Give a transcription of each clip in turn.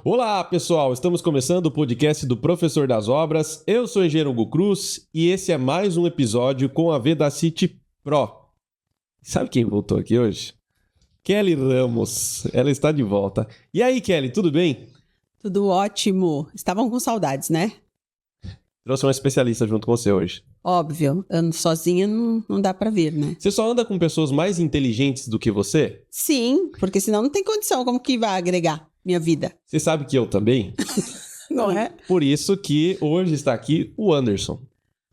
Olá, pessoal! Estamos começando o podcast do Professor das Obras. Eu sou o engenheiro Hugo Cruz e esse é mais um episódio com a Vedacity Pro. Sabe quem voltou aqui hoje? Kelly Ramos. Ela está de volta. E aí, Kelly, tudo bem? Tudo ótimo. Estavam com saudades, né? Trouxe uma especialista junto com você hoje. Óbvio, ando sozinha não dá pra vir, né? Você só anda com pessoas mais inteligentes do que você? Sim, porque senão não tem condição. Como que vai agregar minha vida? Você sabe que eu também? Não é? Por isso que hoje está aqui o Anderson.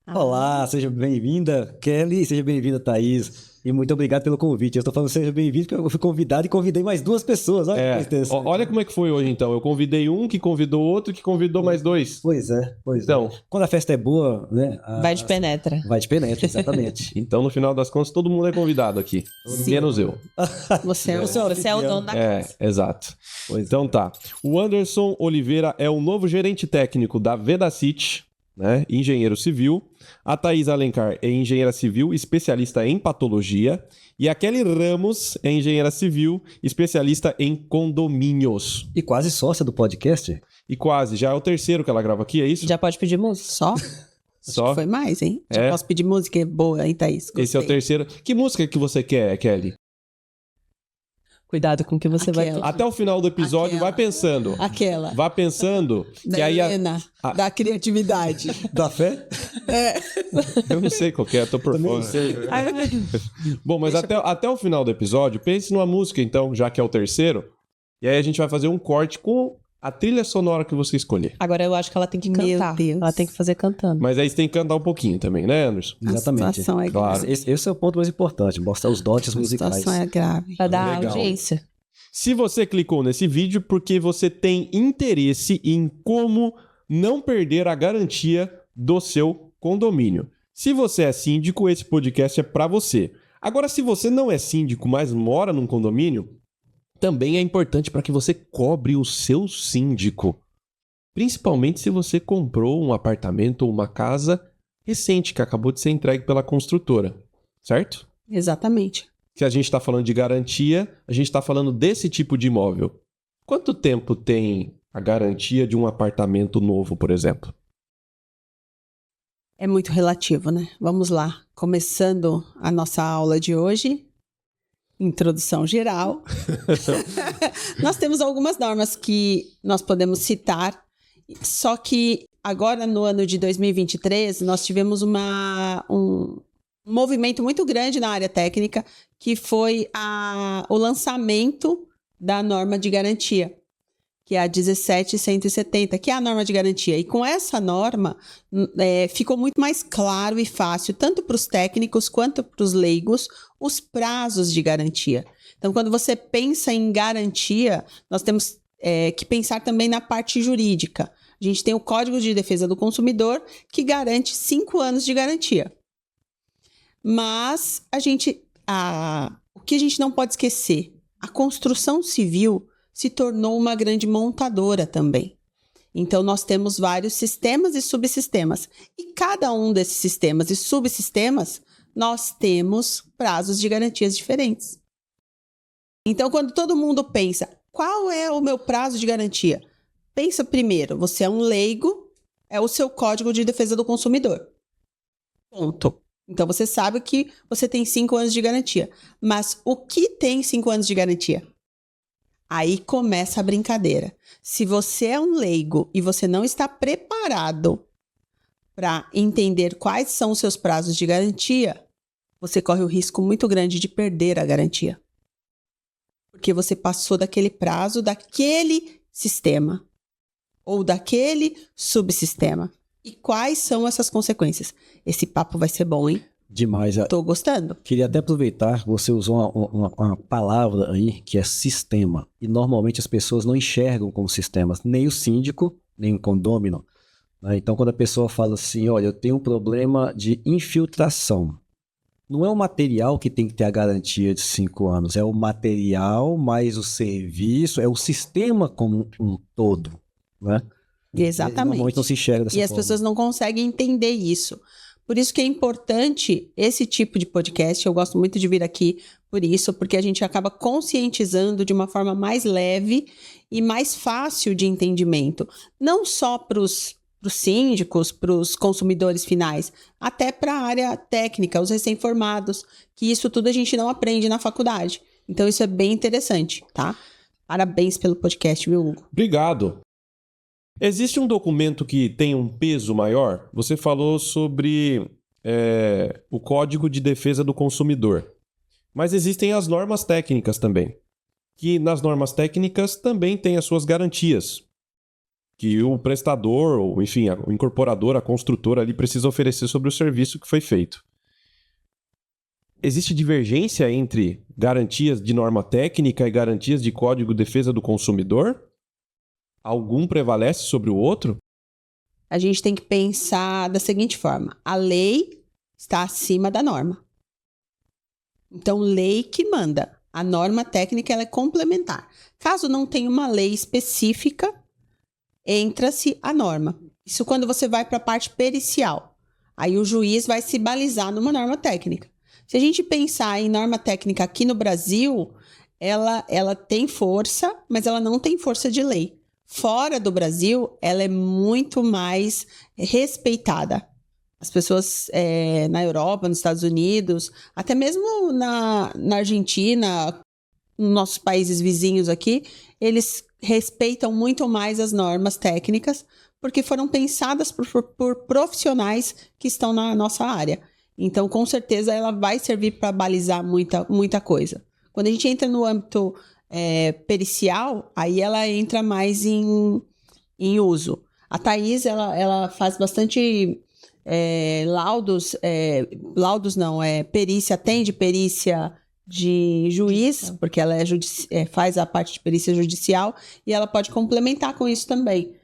Olá, seja bem-vinda, Kelly, seja bem-vinda, Thaís. E muito obrigado pelo convite. Eu estou falando seja bem-vindo porque eu fui convidado e convidei mais duas pessoas. Olha que interessante. Olha como é que foi hoje, então. Eu convidei um, que convidou outro, que convidou mais dois. Pois é. Então, Quando a festa é boa, né? Vai de penetra. Vai de penetra, exatamente. Então, no final das contas, todo mundo é convidado aqui. Sim. Menos eu. Você é o dono da casa. Exato. Então tá. O Anderson Oliveira é o novo gerente técnico da Vedacity, né? Engenheiro civil. A Thaís Alencar é engenheira civil, especialista em patologia. E a Kelly Ramos é engenheira civil, especialista em condomínios. E quase sócia do podcast. E quase, já é o terceiro que ela grava aqui, é isso? Já pode pedir música? Só? Só? Acho que foi mais, hein? Já É. posso pedir música boa, hein, Thaís? Gostei. Esse é o terceiro. Que música que você quer, Kelly? Cuidado com o que você vai pedir. Até o final do episódio, Aquela. vai pensando. Aquela. Vá pensando. Da Que aí Helena, da criatividade. Da fé? Eu não sei qual que é, tô por Também fora. não sei. Bom, mas até o final do episódio, pense numa música, então, já que é o terceiro. E aí a gente vai fazer um corte com a trilha sonora que você escolher. Agora eu acho que ela tem que Meu cantar. Deus. Ela tem que fazer cantando. Mas aí você tem que cantar um pouquinho também, né, Anderson? Exatamente. A situação é Claro. grave. Esse é o ponto mais importante, mostrar os dotes A musicais. situação é grave. Pra dar Legal. audiência. Se você clicou nesse vídeo, porque você tem interesse em como não perder a garantia do seu condomínio. Se você é síndico, esse podcast é para você. Agora, se você não é síndico, mas mora num condomínio, também é importante para que você cobre o seu síndico. Principalmente se você comprou um apartamento ou uma casa recente que acabou de ser entregue pela construtora, certo? Exatamente. Se a gente está falando de garantia, a gente está falando desse tipo de imóvel. Quanto tempo tem a garantia de um apartamento novo, por exemplo? É muito relativo, né? Vamos lá. Começando a nossa aula de hoje, introdução geral. Nós temos algumas normas que nós podemos citar, só que agora no ano de 2023 nós tivemos um movimento muito grande na área técnica, que foi o lançamento da norma de garantia, que é a 17170, que é a norma de garantia. E com essa norma, ficou muito mais claro e fácil, tanto para os técnicos quanto para os leigos, os prazos de garantia. Então, quando você pensa em garantia, nós temos que pensar também na parte jurídica. A gente tem o Código de Defesa do Consumidor, que garante 5 anos de garantia. Mas o que a gente não pode esquecer, a construção civil se tornou uma grande montadora também. Então, nós temos vários sistemas e subsistemas. E cada um desses sistemas e subsistemas, nós temos prazos de garantias diferentes. Então, quando todo mundo pensa, qual é o meu prazo de garantia? Pensa primeiro, você é um leigo, é o seu Código de Defesa do Consumidor. Ponto. Então, você sabe que você tem 5 anos de garantia. Mas o que tem 5 anos de garantia? Aí começa a brincadeira. Se você é um leigo e você não está preparado para entender quais são os seus prazos de garantia, você corre o risco muito grande de perder a garantia. Porque você passou daquele prazo, daquele sistema ou daquele subsistema. E quais são essas consequências? Esse papo vai ser bom, hein? Demais. Tô gostando. Queria até aproveitar, você usou uma palavra aí que é sistema. E normalmente as pessoas não enxergam como sistemas, nem o síndico, nem o condômino. Né? Então, quando a pessoa fala assim, olha, eu tenho um problema de infiltração. Não é o material que tem que ter a garantia de 5 anos, é o material mais o serviço, é o sistema como um todo, né? Exatamente. Normalmente não se enxerga dessa E as forma. pessoas não conseguem entender isso. Por isso que é importante esse tipo de podcast. Eu gosto muito de vir aqui por isso, porque a gente acaba conscientizando de uma forma mais leve e mais fácil de entendimento. Não só para os síndicos, para os consumidores finais, até para a área técnica, os recém-formados, que isso tudo a gente não aprende na faculdade. Então isso é bem interessante, tá? Parabéns pelo podcast, viu, Hugo? Obrigado. Existe um documento que tem um peso maior? Você falou sobre o Código de Defesa do Consumidor. Mas existem as normas técnicas também. Que nas normas técnicas também tem as suas garantias. Que o prestador, ou enfim, o incorporador, a construtora ali precisa oferecer sobre o serviço que foi feito. Existe divergência entre garantias de norma técnica e garantias de Código de Defesa do Consumidor? Algum prevalece sobre o outro? A gente tem que pensar da seguinte forma: a lei está acima da norma. Então, lei que manda. A norma técnica ela é complementar. Caso não tenha uma lei específica, entra-se a norma. Isso quando você vai para a parte pericial. Aí o juiz vai se balizar numa norma técnica. Se a gente pensar em norma técnica aqui no Brasil, ela tem força, mas ela não tem força de lei. Fora do Brasil, ela é muito mais respeitada. As pessoas na Europa, nos Estados Unidos, até mesmo na Argentina, nos nossos países vizinhos aqui, eles respeitam muito mais as normas técnicas, porque foram pensadas por profissionais que estão na nossa área. Então, com certeza, ela vai servir para balizar muita coisa. Quando a gente entra no âmbito pericial, aí ela entra mais em uso. A Thaís, ela faz bastante perícia, atende perícia de juiz, porque ela faz a parte de perícia judicial, e ela pode complementar com isso também,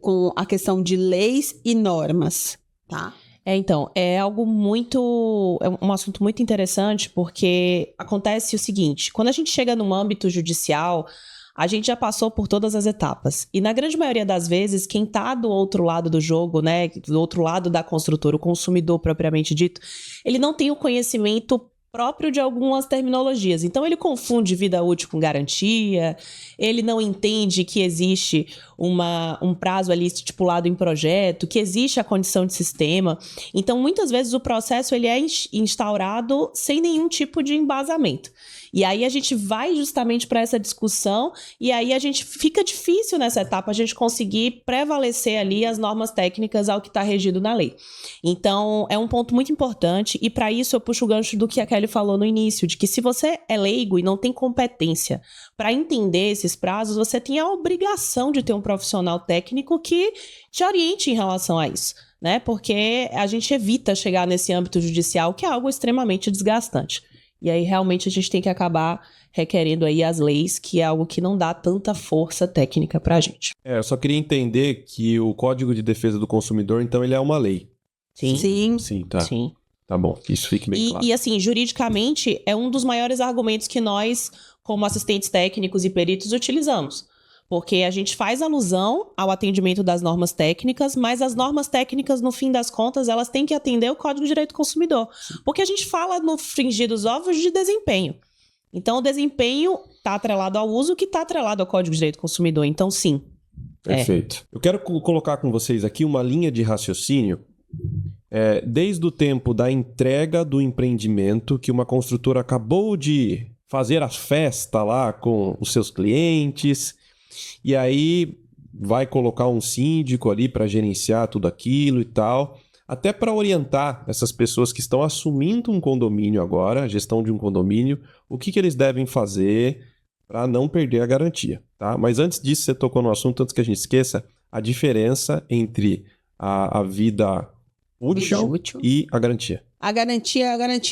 com a questão de leis e normas, tá? Então, é um assunto muito interessante, porque acontece o seguinte: quando a gente chega no âmbito judicial, a gente já passou por todas as etapas. E na grande maioria das vezes, quem está do outro lado do jogo, né, do outro lado da construtora, o consumidor propriamente dito, ele não tem o conhecimento próprio de algumas terminologias. Então, ele confunde vida útil com garantia, ele não entende que existe um prazo ali estipulado em projeto, que existe a condição de sistema. Então, muitas vezes, o processo ele é instaurado sem nenhum tipo de embasamento. E aí a gente vai justamente para essa discussão e aí fica difícil nessa etapa a gente conseguir prevalecer ali as normas técnicas ao que está regido na lei. Então, é um ponto muito importante e para isso eu puxo o gancho do que a Kelly falou no início, de que se você é leigo e não tem competência para entender esses prazos, você tem a obrigação de ter um profissional técnico que te oriente em relação a isso, né? Porque a gente evita chegar nesse âmbito judicial, que é algo extremamente desgastante. E aí, realmente, a gente tem que acabar requerendo aí as leis, que é algo que não dá tanta força técnica pra gente. Eu só queria entender que o Código de Defesa do Consumidor, então, ele é uma lei. Sim. Sim, tá. Sim. Tá bom, que isso fique bem claro. E assim, juridicamente, é um dos maiores argumentos que nós, como assistentes técnicos e peritos, utilizamos. Porque a gente faz alusão ao atendimento das normas técnicas, mas as normas técnicas, no fim das contas, elas têm que atender o Código de Direito do Consumidor. Porque a gente fala no frigir dos ovos de desempenho. Então, o desempenho está atrelado ao uso, que está atrelado ao Código de Direito do Consumidor. Então, sim. Perfeito. Eu quero colocar com vocês aqui uma linha de raciocínio. Desde o tempo da entrega do empreendimento, que uma construtora acabou de fazer a festa lá com os seus clientes, e aí vai colocar um síndico ali para gerenciar tudo aquilo e tal, até para orientar essas pessoas que estão assumindo um condomínio agora, a gestão de um condomínio, o que eles devem fazer para não perder a garantia, tá? Mas antes disso, você tocou no assunto, antes que a gente esqueça, a diferença entre a vida útil e a garantia. A garantia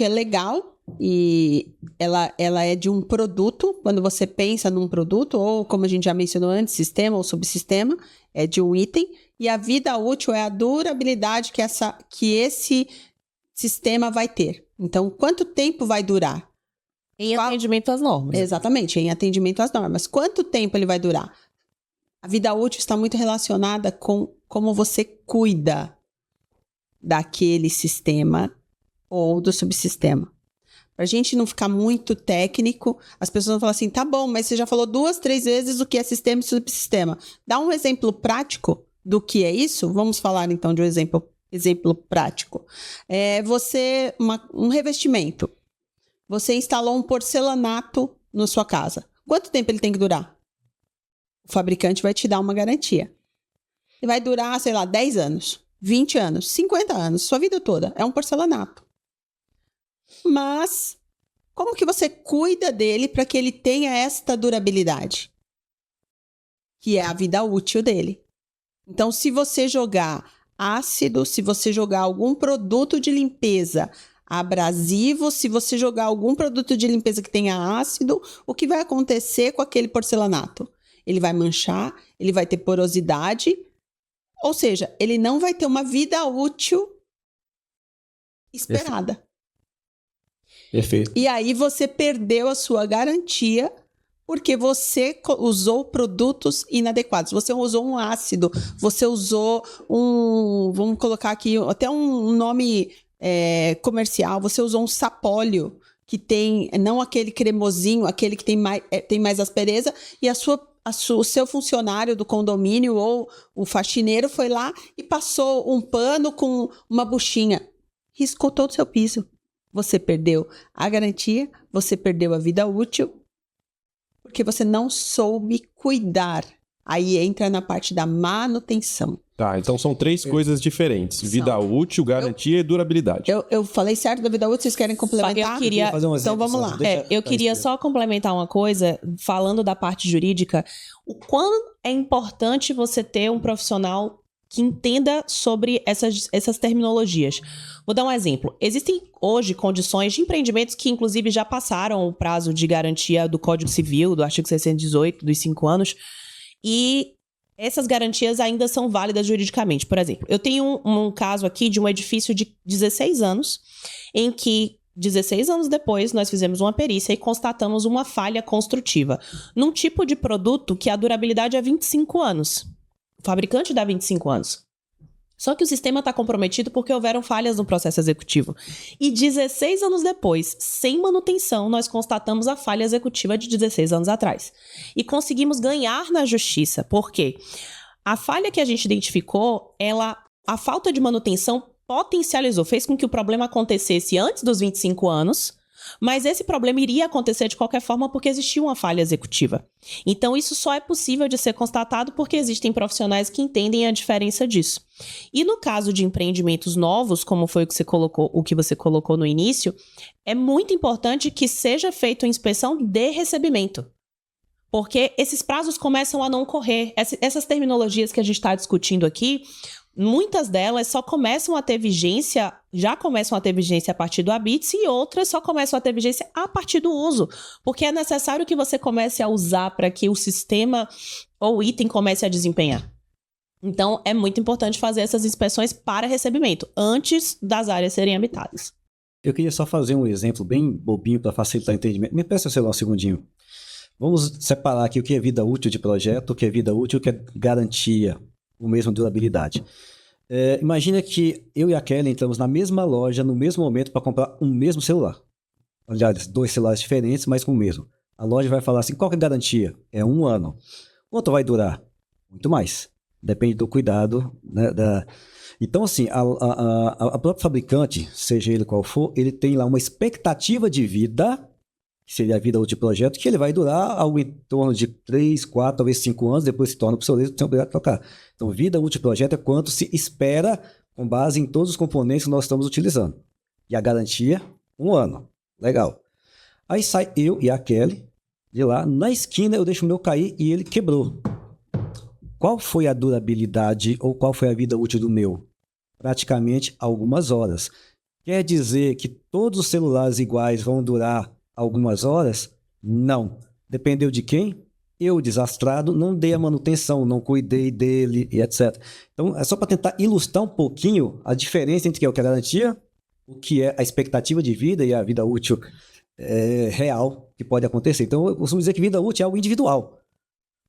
é legal e ela é de um produto. Quando você pensa num produto, ou como a gente já mencionou antes, sistema ou subsistema, é de um item. E a vida útil é a durabilidade que esse sistema vai ter. Então, quanto tempo vai durar? Em atendimento às normas. Exatamente, em atendimento às normas. Quanto tempo ele vai durar? A vida útil está muito relacionada com como você cuida. daquele sistema ou do subsistema. Para a gente não ficar muito técnico, as pessoas vão falar assim, tá bom, mas você já falou 2, 3 vezes o que é sistema e subsistema. Dá um exemplo prático do que é isso? Vamos falar então de um exemplo prático. Um revestimento. Você instalou um porcelanato na sua casa. Quanto tempo ele tem que durar? O fabricante vai te dar uma garantia. Ele vai durar, sei lá, 10 anos, 20 anos, 50 anos, sua vida toda. É um porcelanato. Mas, como que você cuida dele para que ele tenha esta durabilidade? Que é a vida útil dele. Então, se você jogar ácido, se você jogar algum produto de limpeza abrasivo, se você jogar algum produto de limpeza que tenha ácido, o que vai acontecer com aquele porcelanato? Ele vai manchar, ele vai ter porosidade, ou seja, ele não vai ter uma vida útil esperada. Perfeito. E aí você perdeu a sua garantia porque você usou produtos inadequados. Você usou um ácido, você usou vamos colocar aqui até um nome comercial, você usou um sapólio que tem, não aquele cremosinho, aquele que tem mais aspereza, e o seu funcionário do condomínio ou o faxineiro foi lá e passou um pano com uma buchinha. Riscou todo o seu piso. Você perdeu a garantia, você perdeu a vida útil, porque você não soube cuidar. Aí entra na parte da manutenção. Tá, então são 3 coisas diferentes. Vida útil, garantia e durabilidade. Eu falei certo da vida útil, vocês querem complementar? Eu queria fazer um exemplo, então vamos lá. Eu queria só complementar uma coisa, falando da parte jurídica, o quão é importante você ter um profissional que entenda sobre essas terminologias. Vou dar um exemplo. Existem hoje condições de empreendimentos que, inclusive, já passaram o prazo de garantia do Código Civil, do artigo 618, dos 5 anos, e essas garantias ainda são válidas juridicamente. Por exemplo, eu tenho um caso aqui de um edifício de 16 anos, em que 16 anos depois, nós fizemos uma perícia e constatamos uma falha construtiva num tipo de produto que a durabilidade é 25 anos. O fabricante dá 25 anos. Só que o sistema está comprometido porque houveram falhas no processo executivo. E 16 anos depois, sem manutenção, nós constatamos a falha executiva de 16 anos atrás. E conseguimos ganhar na justiça. Por quê? A falha que a gente identificou, a falta de manutenção potencializou, fez com que o problema acontecesse antes dos 25 anos, mas esse problema iria acontecer de qualquer forma porque existia uma falha executiva. Então, isso só é possível de ser constatado porque existem profissionais que entendem a diferença disso. E no caso de empreendimentos novos, como foi o que você colocou no início, é muito importante que seja feita uma inspeção de recebimento. Porque esses prazos começam a não correr. Essas terminologias que a gente está discutindo aqui, muitas delas já começam a ter vigência a partir do habite e outras só começam a ter vigência a partir do uso, porque é necessário que você comece a usar para que o sistema ou item comece a desempenhar. Então, é muito importante fazer essas inspeções para recebimento, antes das áreas serem habitadas. Eu queria só fazer um exemplo bem bobinho para facilitar o entendimento. Me peça o celular um segundinho. Vamos separar aqui o que é vida útil de projeto, o que é vida útil, o que é garantia, o mesmo durabilidade. Imagina que eu e a Kelly entramos na mesma loja, no mesmo momento, para comprar um mesmo celular. Aliás, 2 celulares diferentes, mas com o mesmo. A loja vai falar assim, qual que é a garantia? É 1 ano. Quanto vai durar? Muito mais. Depende do cuidado, né, Então, assim, a própria fabricante, seja ele qual for, ele tem lá uma expectativa de vida, que seria a vida útil do projeto, que ele vai durar algo em torno de 3, 4, talvez 5 anos, depois se torna obsoleto e tem obrigado a trocar. Então, vida útil do projeto é quanto se espera com base em todos os componentes que nós estamos utilizando. E a garantia, 1 ano. Legal. Aí sai eu e a Kelly de lá, na esquina eu deixo o meu cair e ele quebrou. Qual foi a durabilidade ou qual foi a vida útil do meu? Praticamente algumas horas. Quer dizer que todos os celulares iguais vão durar algumas horas? Não. Dependeu de quem? Eu, desastrado, não dei a manutenção, não cuidei dele e etc. Então, é só para tentar ilustrar um pouquinho a diferença entre o que é a garantia, o que é a expectativa de vida e a vida útil real que pode acontecer. Então, eu costumo dizer que vida útil é algo individual.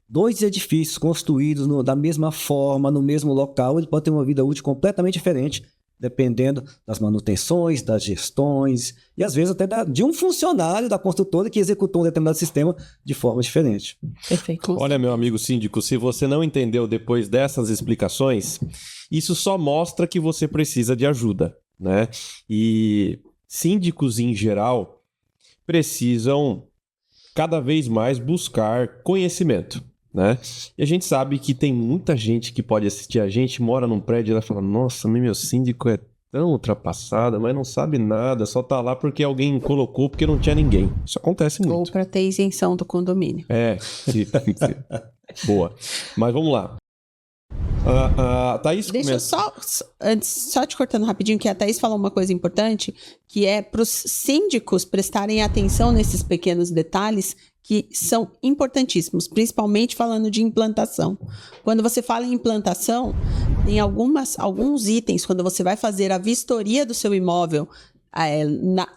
2 edifícios construídos da mesma forma, no mesmo local, ele pode ter uma vida útil completamente diferente dependendo das manutenções, das gestões e às vezes até de um funcionário da construtora que executou um determinado sistema de forma diferente. Perfeito. Olha, meu amigo síndico, se você não entendeu depois dessas explicações, isso só mostra que você precisa de ajuda, né? E síndicos em geral precisam cada vez mais buscar conhecimento, né? E a gente sabe que tem muita gente que pode assistir a gente, mora num prédio e vai falar, nossa, meu síndico é tão ultrapassado, mas não sabe nada, só tá lá porque alguém colocou, porque não tinha ninguém. Isso acontece muito. Ou para ter isenção do condomínio. Boa. Mas vamos lá. Thaís Deixa eu só te cortando rapidinho, que a Thaís falou uma coisa importante, que é para os síndicos prestarem atenção nesses pequenos detalhes que são importantíssimos, principalmente falando de implantação. Quando você fala em implantação, tem alguns itens, quando você vai fazer a vistoria do seu imóvel,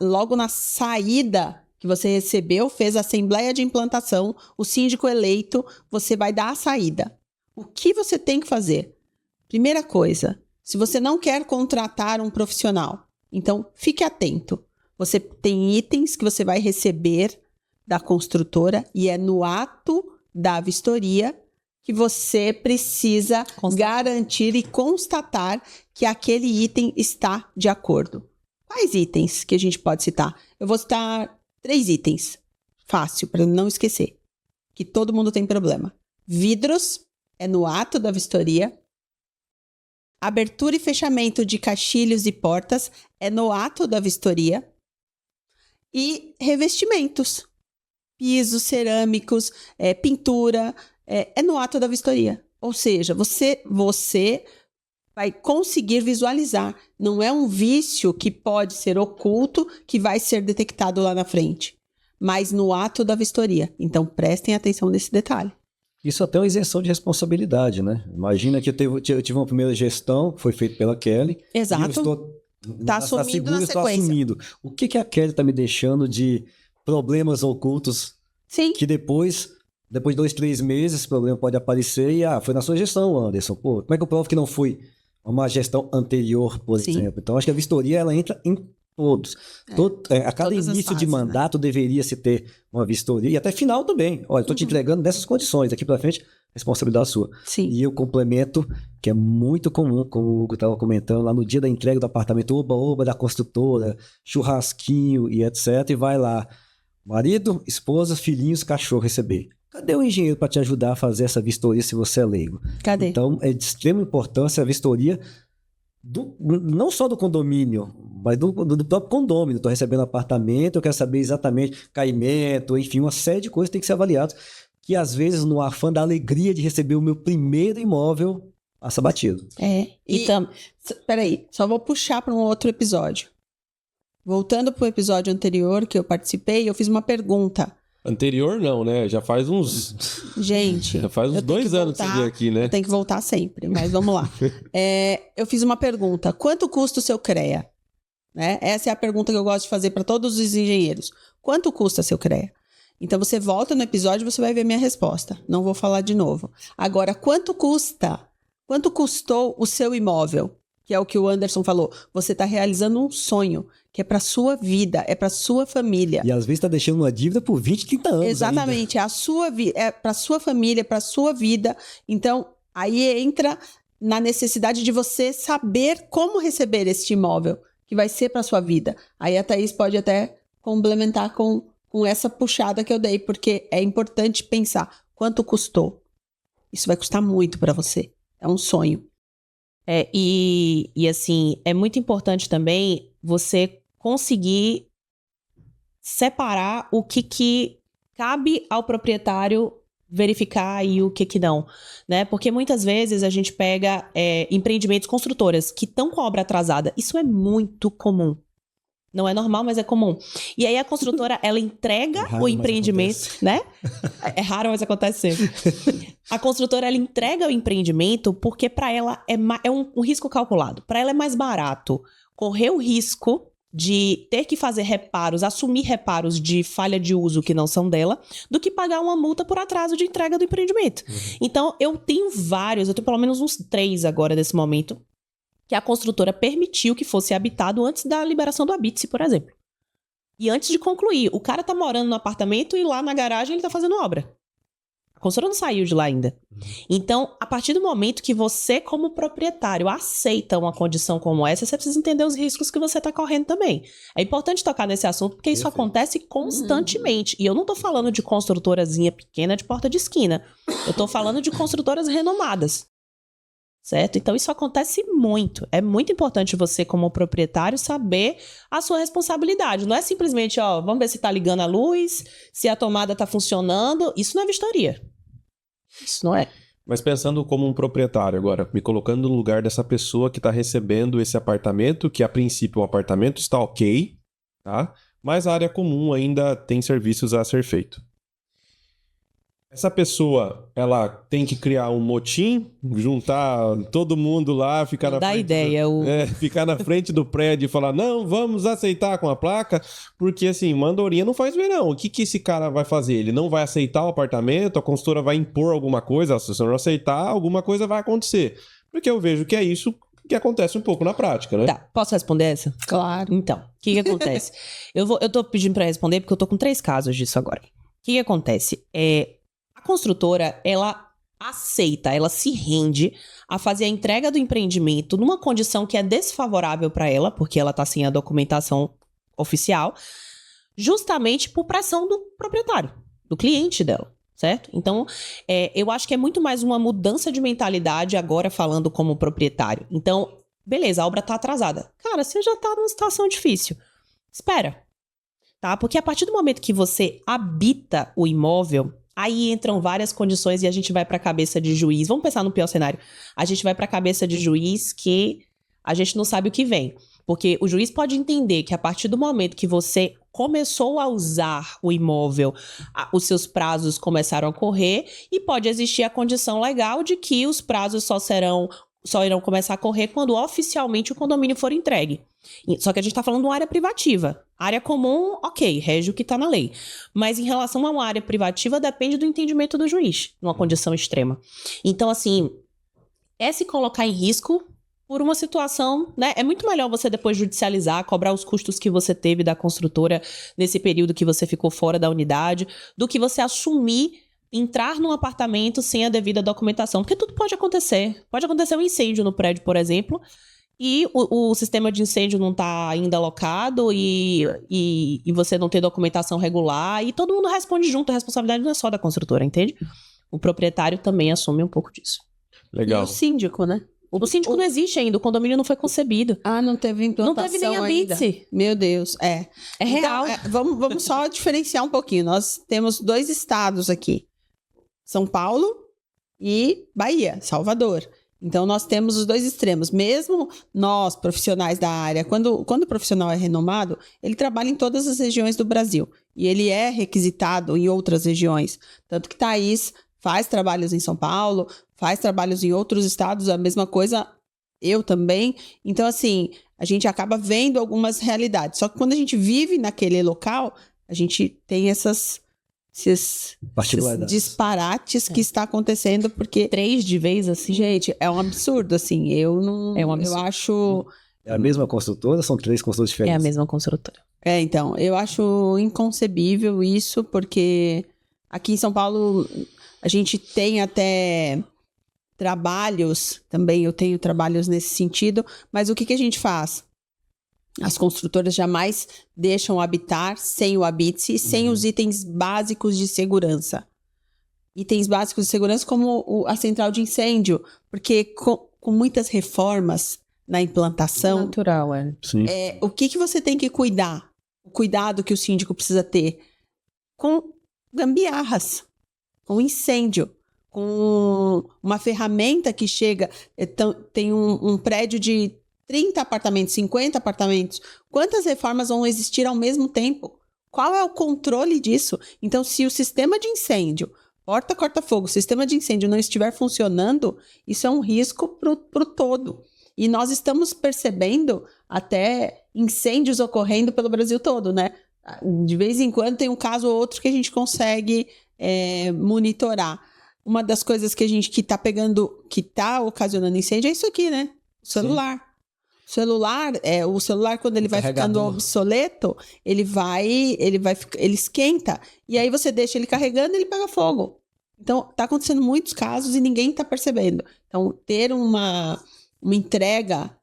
logo na saída que você recebeu, fez a assembleia de implantação, o síndico eleito, você vai dar a saída. O que você tem que fazer? Primeira coisa, se você não quer contratar um profissional, então fique atento. Você tem itens que você vai receber da construtora e é no ato da vistoria que você precisa garantir e constatar que aquele item está de acordo. Quais itens que a gente pode citar? Eu vou citar 3 itens, fácil, para não esquecer, que todo mundo tem problema. Vidros, é no ato da vistoria. Abertura e fechamento de caixilhos e portas é no ato da vistoria. E revestimentos, pisos cerâmicos, pintura, é no ato da vistoria. Ou seja, você vai conseguir visualizar. Não é um vício que pode ser oculto, que vai ser detectado lá na frente, mas no ato da vistoria. Então, prestem atenção nesse detalhe. Isso até é uma isenção de responsabilidade, né? Imagina que eu tive uma primeira gestão, foi feita pela Kelly. Exato. E eu estou assumindo na sequência. Assumindo. O que a Kelly está me deixando de problemas ocultos? Sim. Que depois de 2, 3 meses, esse problema pode aparecer e foi na sua gestão, Anderson. Pô, como é que eu provo que não foi uma gestão anterior, por exemplo? Então, acho que a vistoria ela entra em todos. A cada início de mandato deveria se ter uma vistoria, e até final também. Olha, estou te entregando nessas condições, daqui para frente, responsabilidade sua. Sim. E eu complemento, que é muito comum, como o Hugo estava comentando, lá no dia da entrega do apartamento, oba-oba da construtora, churrasquinho e etc. E vai lá, marido, esposa, filhinhos, cachorro receber. Cadê o engenheiro para te ajudar a fazer essa vistoria se você é leigo? Cadê? Então, é de extrema importância a vistoria não só do condomínio, mas do próprio condomínio. Estou recebendo apartamento, eu quero saber exatamente caimento, enfim, uma série de coisas tem que ser avaliadas, que às vezes no afã da alegria de receber o meu primeiro imóvel, passa batido. Peraí, só vou puxar para um outro episódio. Voltando para o episódio anterior que eu participei, eu fiz uma pergunta. Anterior não, né? Já faz uns... Gente... Já faz uns 2 anos que você veio aqui, né? Tem que voltar sempre, mas vamos lá. Eu fiz uma pergunta. Quanto custa o seu CREA? Né? Essa é a pergunta que eu gosto de fazer para todos os engenheiros. Quanto custa seu CREA? Então, você volta no episódio e você vai ver minha resposta. Não vou falar de novo. Agora, quanto custa? Quanto custou o seu imóvel? Que é o que o Anderson falou. Você está realizando um sonho, que é para sua vida, é para sua família. E às vezes está deixando uma dívida por 20, 30 anos. Exatamente, ainda. É a sua vida, é para sua família, para sua vida. Então, aí entra na necessidade de você saber como receber este imóvel, que vai ser para sua vida. Aí a Thaís pode até complementar com essa puxada que eu dei, porque é importante pensar quanto custou. Isso vai custar muito para você. É um sonho. E assim, é muito importante também você conseguir separar o que cabe ao proprietário verificar e o que não, né? Porque muitas vezes a gente pega empreendimentos, construtoras que estão com a obra atrasada. Isso é muito comum. Não é normal, mas é comum. E aí a construtora, ela entrega o empreendimento, né? É raro, mas acontece sempre. A construtora, ela entrega o empreendimento porque para ela é um risco calculado. Para ela é mais barato correr o risco de ter que fazer reparos, assumir reparos de falha de uso que não são dela, do que pagar uma multa por atraso de entrega do empreendimento. Então, eu tenho pelo menos uns 3 agora nesse momento, que a construtora permitiu que fosse habitado antes da liberação do habite-se, por exemplo. E antes de concluir, o cara tá morando no apartamento e lá na garagem ele tá fazendo obra. A construtora não saiu de lá ainda. Então, a partir do momento que você, como proprietário, aceita uma condição como essa, você precisa entender os riscos que você está correndo também. É importante tocar nesse assunto, porque isso acontece constantemente. E eu não estou falando de construtorazinha pequena de porta de esquina. Eu estou falando de construtoras renomadas. Certo? Então, isso acontece muito. É muito importante você, como proprietário, saber a sua responsabilidade. Não é simplesmente, vamos ver se está ligando a luz, se a tomada está funcionando. Isso não é vistoria. Isso não é. Mas pensando como um proprietário agora, me colocando no lugar dessa pessoa que está recebendo esse apartamento, que a princípio o apartamento está ok, tá? Mas a área comum ainda tem serviços a ser feito. Essa pessoa, ela tem que criar um motim, juntar todo mundo lá, ficar na frente ficar na frente do prédio e falar, não, vamos aceitar com a placa, porque assim, mandorinha não faz verão. O que esse cara vai fazer? Ele não vai aceitar o apartamento, a consultora vai impor alguma coisa, se você não aceitar, alguma coisa vai acontecer. Porque eu vejo que é isso que acontece um pouco na prática, né? Tá, posso responder essa? Claro. Então, o que acontece? Eu tô pedindo pra responder porque eu tô com 3 casos disso agora. O que acontece? A construtora, ela aceita, ela se rende a fazer a entrega do empreendimento numa condição que é desfavorável para ela, porque ela está sem a documentação oficial, justamente por pressão do proprietário, do cliente dela, certo? Então, eu acho que é muito mais uma mudança de mentalidade agora falando como proprietário. Então, beleza, a obra está atrasada. Cara, você já está numa situação difícil. Espera, tá? Porque a partir do momento que você habita o imóvel, aí entram várias condições e a gente vai para a cabeça de juiz. Vamos pensar no pior cenário. A gente vai para a cabeça de juiz que a gente não sabe o que vem. Porque o juiz pode entender que a partir do momento que você começou a usar o imóvel, os seus prazos começaram a correr e pode existir a condição legal de que os prazos só irão começar a correr quando oficialmente o condomínio for entregue. Só que a gente está falando de uma área privativa. Área comum, ok, rege o que está na lei. Mas em relação a uma área privativa, depende do entendimento do juiz, numa condição extrema. Então, assim, se colocar em risco por uma situação, né? É muito melhor você depois judicializar, cobrar os custos que você teve da construtora nesse período que você ficou fora da unidade, do que você assumir entrar num apartamento sem a devida documentação. Porque tudo pode acontecer. Pode acontecer um incêndio no prédio, por exemplo, e o sistema de incêndio não está ainda alocado e você não tem documentação regular e todo mundo responde junto. A responsabilidade não é só da construtora, entende? O proprietário também assume um pouco disso. Legal. E o síndico, né? O síndico não existe ainda, o condomínio não foi concebido. Não teve implantação não teve nem ainda. habite-se. Meu Deus, É real. Então, vamos só diferenciar um pouquinho. Nós temos 2 estados aqui. São Paulo e Bahia, Salvador. Então, nós temos os 2 extremos. Mesmo nós, profissionais da área, quando o profissional é renomado, ele trabalha em todas as regiões do Brasil. E ele é requisitado em outras regiões. Tanto que Thaís faz trabalhos em São Paulo, faz trabalhos em outros estados, a mesma coisa, eu também. Então, assim, a gente acaba vendo algumas realidades. Só que quando a gente vive naquele local, a gente tem esses disparates que está acontecendo, porque 3 de vez, assim. Gente, é um absurdo, assim. Eu não. É um absurdo. Eu acho. É a mesma construtora? São 3 construtoras diferentes? É a mesma construtora. Então, eu acho inconcebível isso, porque aqui em São Paulo a gente tem até trabalhos, também eu tenho trabalhos nesse sentido, mas o que a gente faz? As construtoras jamais deixam habitar sem o habite-se e sem os itens básicos de segurança. Itens básicos de segurança como a central de incêndio, porque com muitas reformas na implantação... Natural, Sim. O que você tem que cuidar? O cuidado que o síndico precisa ter com gambiarras, com incêndio, com uma ferramenta que chega... tem um prédio de 30 apartamentos, 50 apartamentos. Quantas reformas vão existir ao mesmo tempo? Qual é o controle disso? Então, se o sistema de incêndio, porta corta-fogo, o sistema de incêndio não estiver funcionando, isso é um risco para o todo. E nós estamos percebendo até incêndios ocorrendo pelo Brasil todo, né? De vez em quando tem um caso ou outro que a gente consegue monitorar. Uma das coisas que está ocasionando incêndio é isso aqui, né? O celular. O celular, quando ele vai ficando obsoleto, ele esquenta. E aí você deixa ele carregando e ele pega fogo. Então, tá acontecendo muitos casos e ninguém tá percebendo. Então, ter uma entrega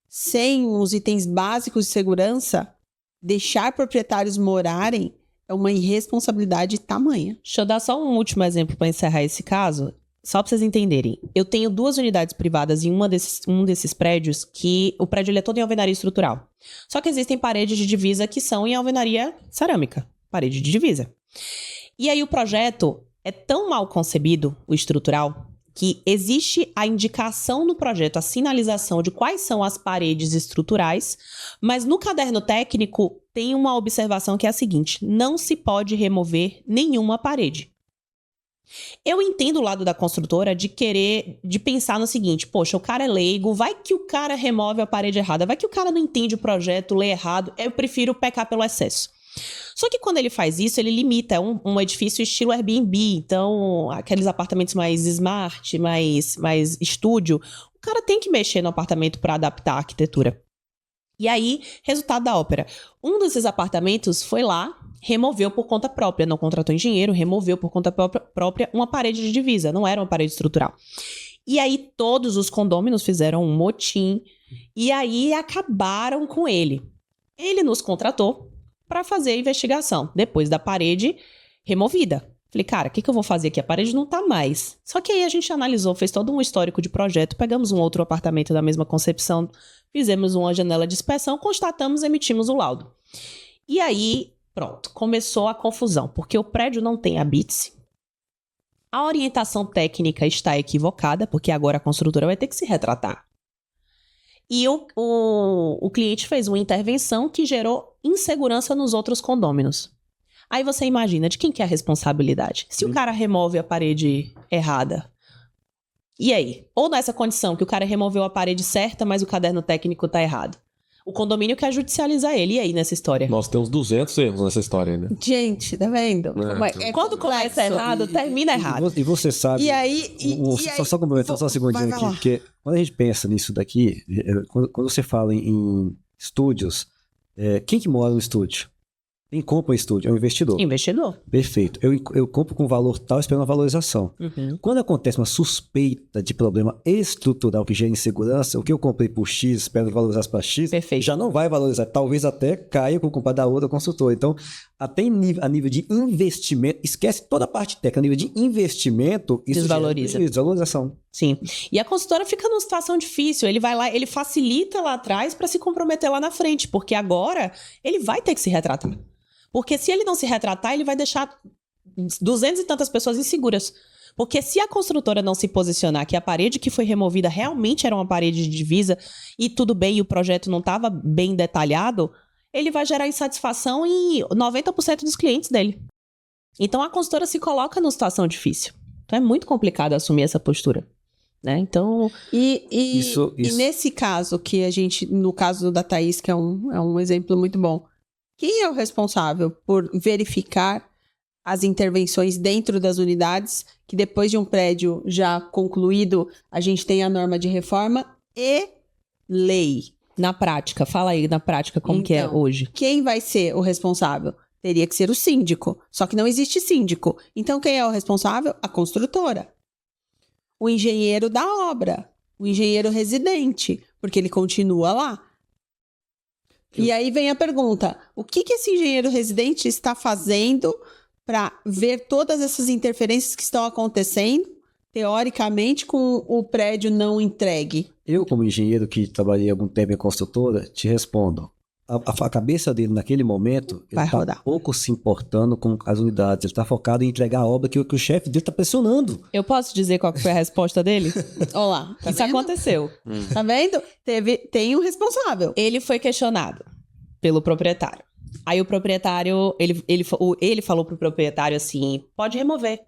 sem os itens básicos de segurança, deixar proprietários morarem, é uma irresponsabilidade tamanha. Deixa eu dar só um último exemplo para encerrar esse caso. Só para vocês entenderem, eu tenho 2 unidades privadas em um desses prédios, que o prédio ele é todo em alvenaria estrutural. Só que existem paredes de divisa que são em alvenaria cerâmica, parede de divisa. E aí o projeto é tão mal concebido, o estrutural, que existe a indicação no projeto, a sinalização de quais são as paredes estruturais, mas no caderno técnico tem uma observação que é a seguinte: não se pode remover nenhuma parede. Eu entendo o lado da construtora de pensar no seguinte: poxa, o cara é leigo, vai que o cara remove a parede errada, vai que o cara não entende o projeto, lê errado, eu prefiro pecar pelo excesso. Só que quando ele faz isso, ele limita um edifício estilo Airbnb, então aqueles apartamentos mais smart, mais estúdio, o cara tem que mexer no apartamento para adaptar a arquitetura. E aí, resultado da ópera, um desses apartamentos foi lá, removeu por conta própria, não contratou engenheiro, removeu por conta própria uma parede de divisa, não era uma parede estrutural. E aí todos os condôminos fizeram um motim e aí acabaram com ele. Ele nos contratou para fazer a investigação, depois da parede removida. Falei, cara, o que eu vou fazer aqui? A parede não tá mais. Só que aí a gente analisou, fez todo um histórico de projeto, pegamos um outro apartamento da mesma concepção, fizemos uma janela de inspeção, constatamos, emitimos o laudo. E aí, pronto, começou a confusão, porque o prédio não tem habite-se. A orientação técnica está equivocada, porque agora a construtora vai ter que se retratar. E o cliente fez uma intervenção que gerou insegurança nos outros condôminos. Aí você imagina, de quem que é a responsabilidade? Se o cara remove a parede errada, e aí? Ou nessa condição, que o cara removeu a parede certa, mas o caderno técnico tá errado. O condomínio quer judicializar ele, e aí nessa história? Nós temos 200 erros nessa história ainda. Gente, tá vendo? Quando começa errado, termina errado. E você sabe... E aí... Só complementar, só um segundinho aqui, porque quando a gente pensa nisso daqui, quando você fala em estúdios, quem que mora no estúdio? Quem compra o estúdio? É o investidor. Investidor. Perfeito. Eu compro com valor tal, esperando uma valorização. Uhum. Quando acontece uma suspeita de problema estrutural que gera insegurança, o que eu comprei por X, espero valorizar para X, perfeito, já não vai valorizar. Talvez até caia com o comprar da outra consultora. Então, até a nível de investimento, esquece toda a parte técnica, a nível de investimento, isso desvaloriza. Desvalorização. Sim. E a consultora fica numa situação difícil. Ele vai lá, ele facilita lá atrás para se comprometer lá na frente, porque agora ele vai ter que se retratar. Porque se ele não se retratar, ele vai deixar 200 e tantas pessoas inseguras. Porque se a construtora não se posicionar que a parede que foi removida realmente era uma parede de divisa e tudo bem, e o projeto não estava bem detalhado, ele vai gerar insatisfação em 90% dos clientes dele. Então a consultora se coloca numa situação difícil. Então é muito complicado assumir essa postura. Né? Então, e nesse caso que a gente, no caso da Thaís, que é um exemplo muito bom, quem é o responsável por verificar as intervenções dentro das unidades, que depois de um prédio já concluído, a gente tem a norma de reforma e lei? Na prática, fala aí na prática como que é hoje. Quem vai ser o responsável? Teria que ser o síndico, só que não existe síndico. Então quem é o responsável? A construtora. O engenheiro da obra, o engenheiro residente, porque ele continua lá. E aí vem a pergunta, o que esse engenheiro residente está fazendo para ver todas essas interferências que estão acontecendo, teoricamente, com o prédio não entregue? Eu, como engenheiro que trabalhei algum tempo em construtora, te respondo. A cabeça dele, naquele momento, ele está pouco se importando com as unidades. Ele está focado em entregar a obra que o chefe dele está pressionando. Eu posso dizer qual foi a resposta dele? Olá, tá Isso vendo? Aconteceu. Tá vendo? Tem um responsável. Ele foi questionado pelo proprietário. Aí o proprietário, ele falou pro proprietário assim, pode remover.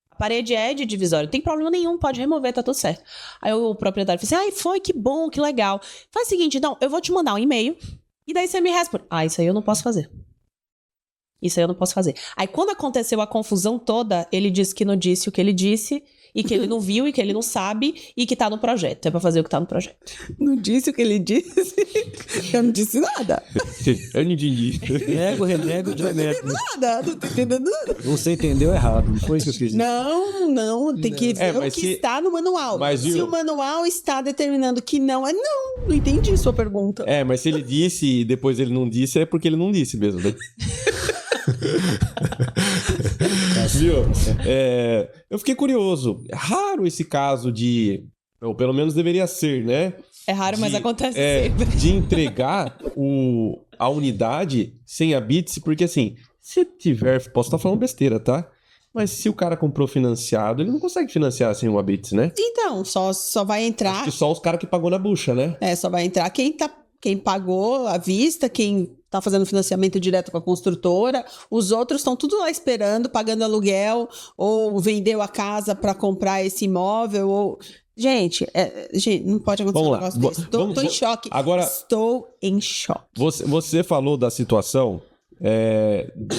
A parede é de divisório, não tem problema nenhum, pode remover, tá tudo certo. Aí o proprietário falou assim, que bom, que legal. Faz o seguinte, então, eu vou te mandar um e-mail, e daí você me responde. Isso aí eu não posso fazer. Isso aí eu não posso fazer. Aí quando aconteceu a confusão toda, ele disse que não disse o que ele disse, e que ele não viu, e que ele não sabe, e que tá no projeto. É pra fazer o que tá no projeto. Não disse o que ele disse. Eu não disse nada. Eu não entendi. Renego, renego. Nada, não tô entendendo nada. Você entendeu errado, não foi isso que eu quis dizer. Não, tem que ver o mas que se- está no manual. Mas, Se viu? o manual está determinando que não, não entendi sua pergunta. Mas se ele disse e depois ele não disse, é porque ele não disse mesmo, né? Viu? Eu fiquei curioso. É raro esse caso de... Ou pelo menos deveria ser, né? É raro, mas acontece É, sempre. de entregar a unidade sem a Bits, porque assim, se tiver... Posso estar falando besteira, tá? Mas se o cara comprou financiado, ele não consegue financiar sem uma Bits, né? Então, só vai entrar. Acho que só os caras que pagou na bucha, né? Só vai entrar quem pagou à vista, quem tá fazendo financiamento direto com a construtora. Os outros estão tudo lá esperando, pagando aluguel, ou vendeu a casa para comprar esse imóvel, ou... Gente, não pode acontecer Vamos um lá. negócio desse. Tô em choque. Agora- Estou em choque. Você falou da situação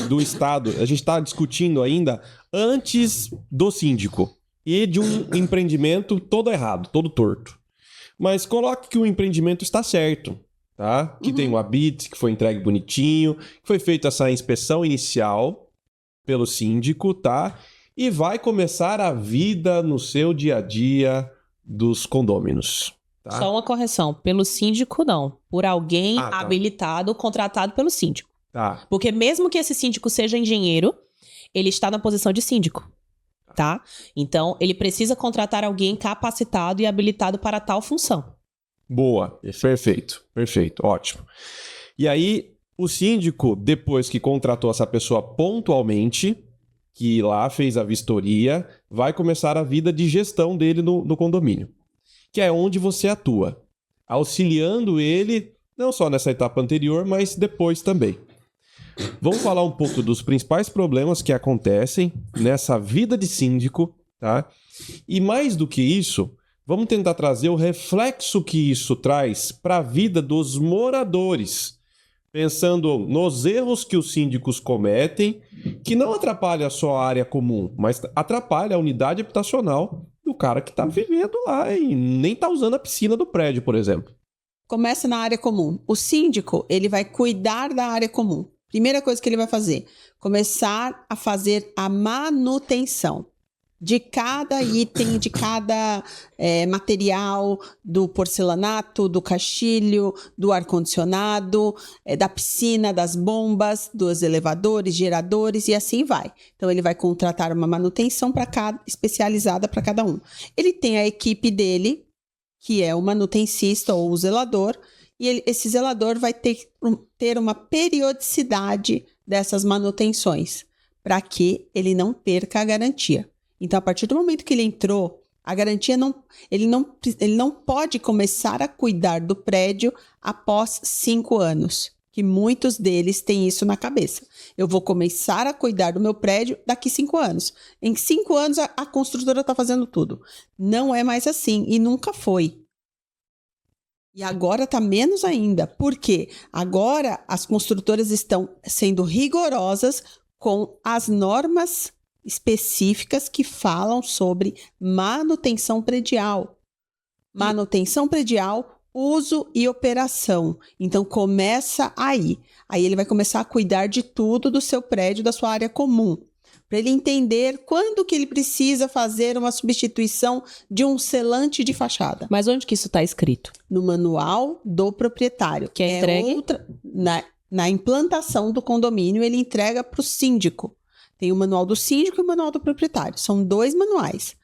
do Estado. A gente está discutindo ainda antes do síndico e de um empreendimento todo errado, todo torto. Mas coloque que o empreendimento está certo, tá? Que tem uma BITS, que foi entregue bonitinho, que foi feita essa inspeção inicial pelo síndico, tá? E vai começar a vida no seu dia a dia dos condôminos, tá? Só uma correção. Pelo síndico, não. Por alguém Tá. habilitado, contratado pelo síndico. Tá. Porque mesmo que esse síndico seja engenheiro, ele está na posição de síndico, tá? Então, ele precisa contratar alguém capacitado e habilitado para tal função. Boa, perfeito, ótimo. E aí, o síndico, depois que contratou essa pessoa pontualmente, que lá fez a vistoria, vai começar a vida de gestão dele no condomínio, que é onde você atua, auxiliando ele, não só nessa etapa anterior, mas depois também. Vamos falar um pouco dos principais problemas que acontecem nessa vida de síndico, tá? E mais do que isso, vamos tentar trazer o reflexo que isso traz para a vida dos moradores, pensando nos erros que os síndicos cometem, que não atrapalha só a área comum, mas atrapalha a unidade habitacional do cara que está vivendo lá e nem está usando a piscina do prédio, por exemplo. Começa na área comum. O síndico, ele vai cuidar da área comum. Primeira coisa que ele vai fazer, começar a fazer a manutenção de cada item, de cada material, do porcelanato, do caixilho, do ar-condicionado, da piscina, das bombas, dos elevadores, geradores e assim vai. Então, ele vai contratar uma manutenção especializada para cada um. Ele tem a equipe dele, que é o manutencista ou o zelador, e esse zelador vai ter uma periodicidade dessas manutenções, para que ele não perca a garantia. Então, a partir do momento que ele entrou, a garantia ele não pode começar a cuidar do prédio após 5 anos, que muitos deles têm isso na cabeça. Eu vou começar a cuidar do meu prédio daqui 5 anos. Em 5 anos, a construtora está fazendo tudo. Não é mais assim e nunca foi. E agora está menos ainda. Por quê? Agora as construtoras estão sendo rigorosas com as normas específicas que falam sobre manutenção predial. Manutenção predial, uso e operação. Então, começa aí. Aí ele vai começar a cuidar de tudo do seu prédio, da sua área comum. Para ele entender quando que ele precisa fazer uma substituição de um selante de fachada. Mas onde que isso está escrito? No manual do proprietário. Que é entregue? Na implantação do condomínio, ele entrega para o síndico. Tem o manual do síndico e o manual do proprietário. São 2 manuais.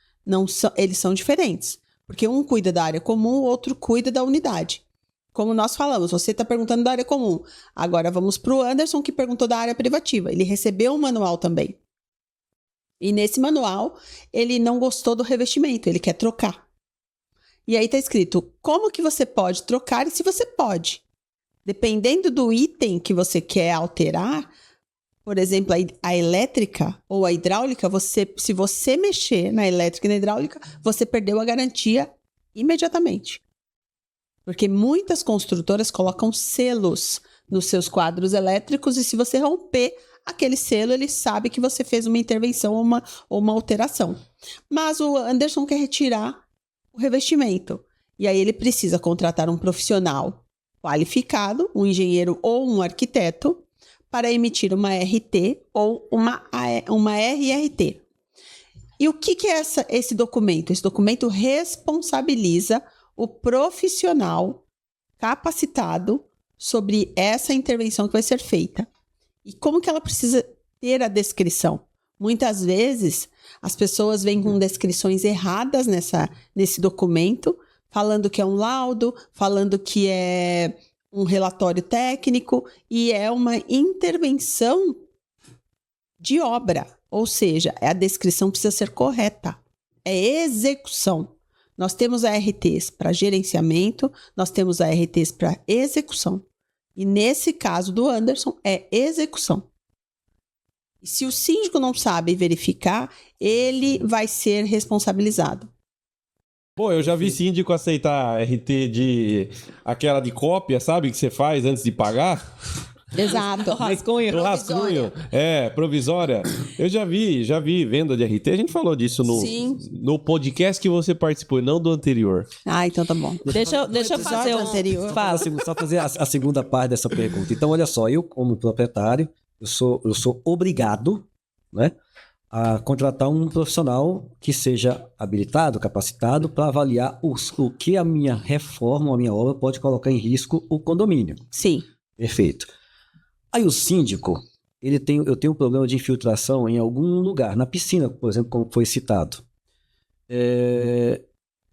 Eles são diferentes. Porque um cuida da área comum, o outro cuida da unidade. Como nós falamos, você está perguntando da área comum. Agora vamos para o Anderson, que perguntou da área privativa. Ele recebeu um manual também. E nesse manual, ele não gostou do revestimento, ele quer trocar. E aí está escrito como que você pode trocar e se você pode. Dependendo do item que você quer alterar, por exemplo, a elétrica ou a hidráulica, se você mexer na elétrica e na hidráulica, você perdeu a garantia imediatamente. Porque muitas construtoras colocam selos nos seus quadros elétricos e se você romper aquele selo ele sabe que você fez uma intervenção ou uma alteração. Mas o Anderson quer retirar o revestimento. E aí ele precisa contratar um profissional qualificado, um engenheiro ou um arquiteto, para emitir uma RT ou uma RRT. E o que é esse documento? Esse documento responsabiliza o profissional capacitado sobre essa intervenção que vai ser feita. E como que ela precisa ter a descrição? Muitas vezes, as pessoas vêm com descrições erradas nesse documento, falando que é um laudo, falando que é um relatório técnico, e é uma intervenção de obra. Ou seja, a descrição precisa ser correta. É execução. Nós temos ARTs para gerenciamento, nós temos ARTs para execução. E nesse caso do Anderson, é execução. E se o síndico não sabe verificar, ele vai ser responsabilizado. Pô, eu já vi síndico aceitar RT aquela de cópia, sabe? Que você faz antes de pagar. Exato. O rascunho. Provisória. Eu já vi venda de RT. A gente falou disso no podcast que você participou, não do anterior. Ah, então tá bom. Deixa eu fazer o anterior. Só fazer a segunda parte dessa pergunta. Então, olha só, eu como proprietário, eu sou obrigado, né, a contratar um profissional que seja habilitado, capacitado para avaliar o que a minha reforma, a minha obra pode colocar em risco o condomínio. Sim. Perfeito. Aí o síndico, eu tenho um problema de infiltração em algum lugar, na piscina, por exemplo, como foi citado.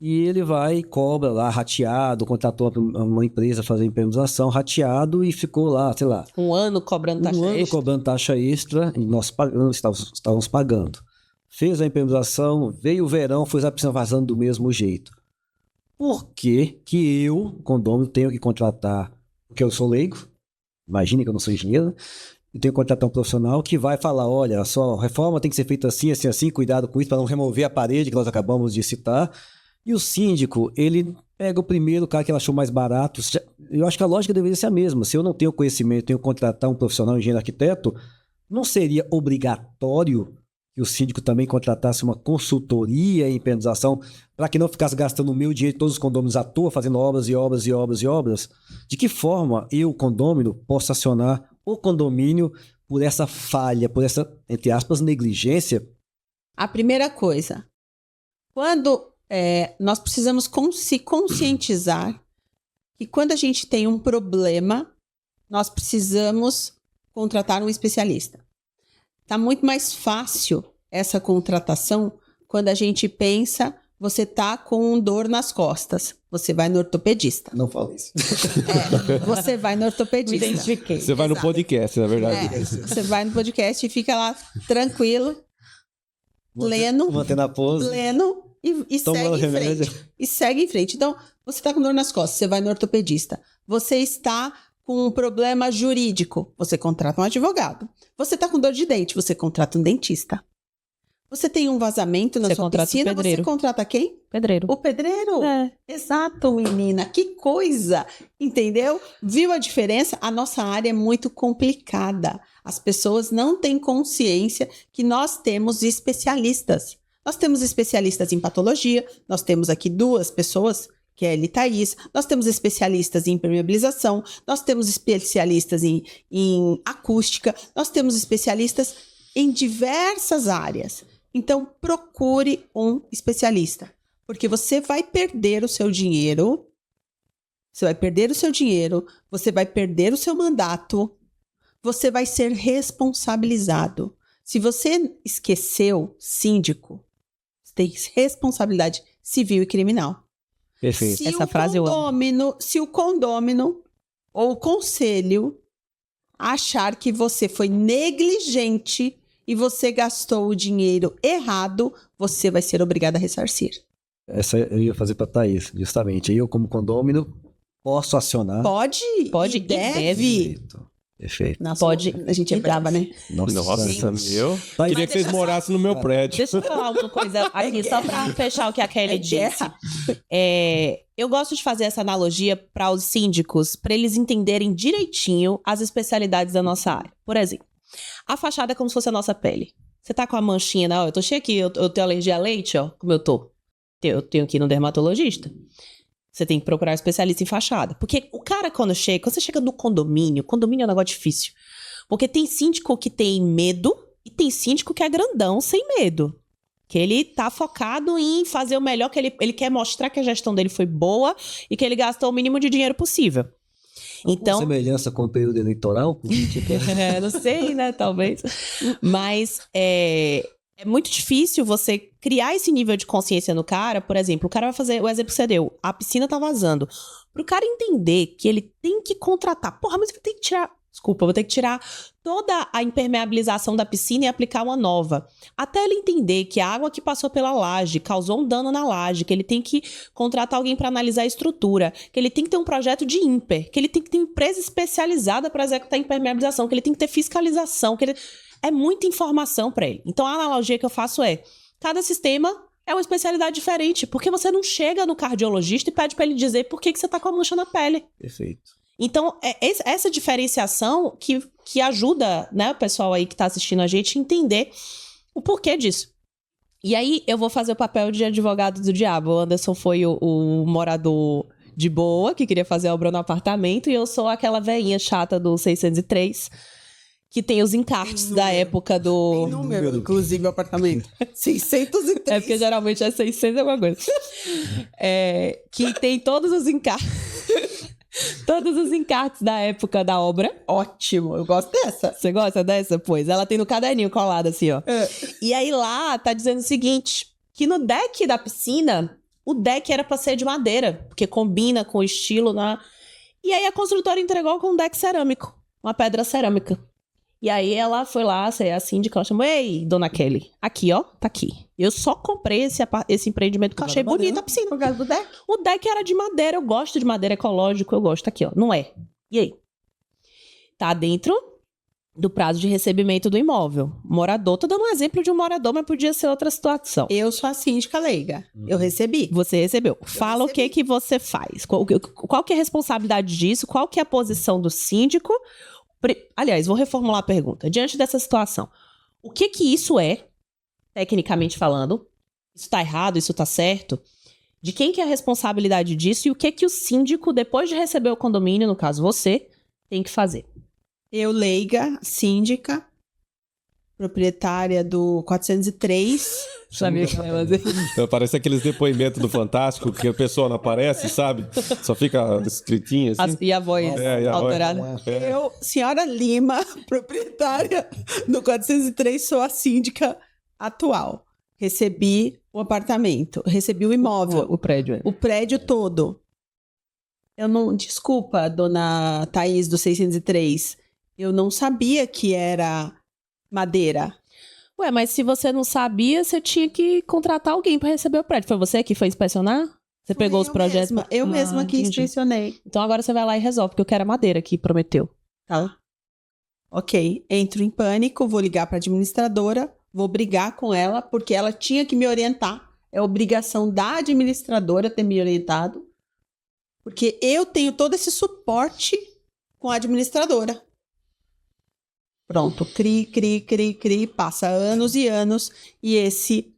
E ele vai e cobra lá, rateado, contratou uma empresa fazer impermeabilização, rateado, e ficou lá, sei lá. Um ano cobrando taxa extra. Cobrando taxa extra, e nós estávamos pagando. Fez a impermeabilização, veio o verão, foi a piscina vazando do mesmo jeito. Por que eu, condomínio, tenho que contratar, porque eu sou leigo, imagine que eu não sou engenheiro, eu tenho que contratar um profissional que vai falar, olha, a sua reforma tem que ser feita assim, assim, assim, cuidado com isso para não remover a parede que nós acabamos de citar. E o síndico, ele pega o primeiro cara que ele achou mais barato. Eu acho que a lógica deveria ser a mesma. Se eu não tenho conhecimento, tenho que contratar um profissional, um engenheiro arquiteto, não seria obrigatório que o síndico também contratasse uma consultoria em impermeabilização para que não ficasse gastando o meu dinheiro, todos os condôminos à toa, fazendo obras e obras e obras e obras? De que forma eu, condômino, posso acionar o condomínio por essa falha, por essa, entre aspas, negligência? A primeira coisa, quando nós precisamos se conscientizar que quando a gente tem um problema, nós precisamos contratar um especialista. Está muito mais fácil essa contratação quando a gente pensa, você está com dor nas costas, você vai no ortopedista. Não fala isso. Você vai no ortopedista. Me identifiquei. Você vai no podcast, na verdade. Você vai no podcast e fica lá tranquilo, Mantendo a pose. pleno, e segue em frente. E segue em frente. Então, você está com dor nas costas, você vai no ortopedista. Você está com um problema jurídico, você contrata um advogado. Você está com dor de dente, você contrata um dentista. Você tem um vazamento na sua piscina, você contrata quem? Pedreiro. O pedreiro? Exato, menina. Que coisa! Entendeu? Viu a diferença? A nossa área é muito complicada. As pessoas não têm consciência que nós temos especialistas. Nós temos especialistas em patologia, nós temos aqui 2 pessoas, Kelly e Thaís, nós temos especialistas em impermeabilização, nós temos especialistas em acústica, nós temos especialistas em diversas áreas. Então, procure um especialista, porque você vai perder o seu dinheiro, você vai perder o seu mandato, você vai ser responsabilizado. Se você esqueceu, síndico, tem responsabilidade civil e criminal. Perfeito. Essa frase eu amo. Se o condômino ou o conselho achar que você foi negligente e você gastou o dinheiro errado, você vai ser obrigado a ressarcir. Essa eu ia fazer para Thaís, justamente. Eu, como condômino, posso acionar. Pode e deve. Perfeito. Nossa, a gente é brava, né? Nossa, meu. Tá, Queria que vocês morassem no meu prédio. Deixa eu falar uma coisa aqui, só para fechar o que a Kelly disse. Eu gosto de fazer essa analogia para os síndicos, para eles entenderem direitinho as especialidades da nossa área. Por exemplo, A fachada é como se fosse a nossa pele. Você tá com a manchinha, ó, eu tô cheia aqui, eu tenho alergia a leite, ó, como eu tô. Eu tenho que ir no dermatologista. Você tem que procurar um especialista em fachada. Porque o cara, quando você chega no condomínio é um negócio difícil. Porque tem síndico que tem medo e tem síndico que é grandão sem medo. Que ele tá focado em fazer o melhor, que ele quer mostrar que a gestão dele foi boa e que ele gastou o mínimo de dinheiro possível. Então, semelhança com o período eleitoral? não sei, né? Talvez. Mas é muito difícil você criar esse nível de consciência no cara. Por exemplo, o cara vai fazer o exemplo que você deu. A piscina tá vazando. Pro cara entender que ele tem que contratar. Porra, mas eu vou ter que tirar... Desculpa, eu vou ter que tirar toda a impermeabilização da piscina e aplicar uma nova. Até ele entender que a água que passou pela laje causou um dano na laje, que ele tem que contratar alguém para analisar a estrutura, que ele tem que ter um projeto de IMPER, que ele tem que ter uma empresa especializada para executar a impermeabilização, que ele tem que ter fiscalização, é muita informação para ele. Então a analogia que eu faço é, cada sistema é uma especialidade diferente, porque você não chega no cardiologista e pede para ele dizer por que você tá com a mancha na pele. Perfeito. Então, é essa diferenciação que ajuda, né, o pessoal aí que tá assistindo a gente a entender o porquê disso. E aí, eu vou fazer o papel de advogado do diabo. O Anderson foi o morador de boa, que queria fazer a obra no apartamento, e eu sou aquela velhinha chata do 603, que tem os encartes da época do... Tem número, inclusive, o apartamento. 603. É porque geralmente é 600 alguma coisa. Que tem todos os encartes... Todos os encartes da época da obra. Ótimo, eu gosto dessa. Você gosta dessa? Pois, ela tem no caderninho colado assim, ó. E aí lá tá dizendo o seguinte, que no deck da piscina, o deck era pra ser de madeira, porque combina com o estilo E aí a construtora entregou com um deck cerâmico, uma pedra cerâmica. E aí ela foi lá, a síndica, ela chamou, ei, dona Kelly, aqui, ó, tá aqui. Eu só comprei esse empreendimento porque eu achei bonita a piscina. Por causa do deck? O deck era de madeira, eu gosto de madeira ecológico, eu gosto. Aqui, ó, não é. E aí? Tá dentro do prazo de recebimento do imóvel. Morador, tô dando um exemplo de um morador, mas podia ser outra situação. Eu sou a síndica leiga. Eu recebi. Você recebeu. Fala recebi. O que você faz. Qual que é a responsabilidade disso? Qual que é a posição do síndico? Aliás, vou reformular a pergunta. Diante dessa situação, o que isso é, tecnicamente falando? Isso tá errado? Isso tá certo? De quem que é a responsabilidade disso? E o que o síndico, depois de receber o condomínio, no caso você, tem que fazer? Eu, leiga, síndica, proprietária do 403. Sabia que ela ia fazer. Parece aqueles depoimentos do Fantástico que a pessoa não aparece, sabe? Só fica escritinha assim. E a voz e a alterada. voz. Eu, senhora Lima, proprietária do 403, sou a síndica atual. Recebi o apartamento, recebi o imóvel. O prédio. O prédio todo. Eu não... Desculpa, dona Thaís do 603. Eu não sabia que era madeira. Ué, mas se você não sabia, você tinha que contratar alguém para receber o prédio. Foi você que foi inspecionar? Você pegou os projetos? Eu mesma que entendi. inspecionei. Então agora você vai lá e resolve, porque eu quero a madeira que prometeu. Tá. Ok. Entro em pânico, vou ligar para a administradora, vou brigar com ela, porque ela tinha que me orientar. É obrigação da administradora ter me orientado. Porque eu tenho todo esse suporte com a administradora. Pronto, cri, passa anos e anos e esse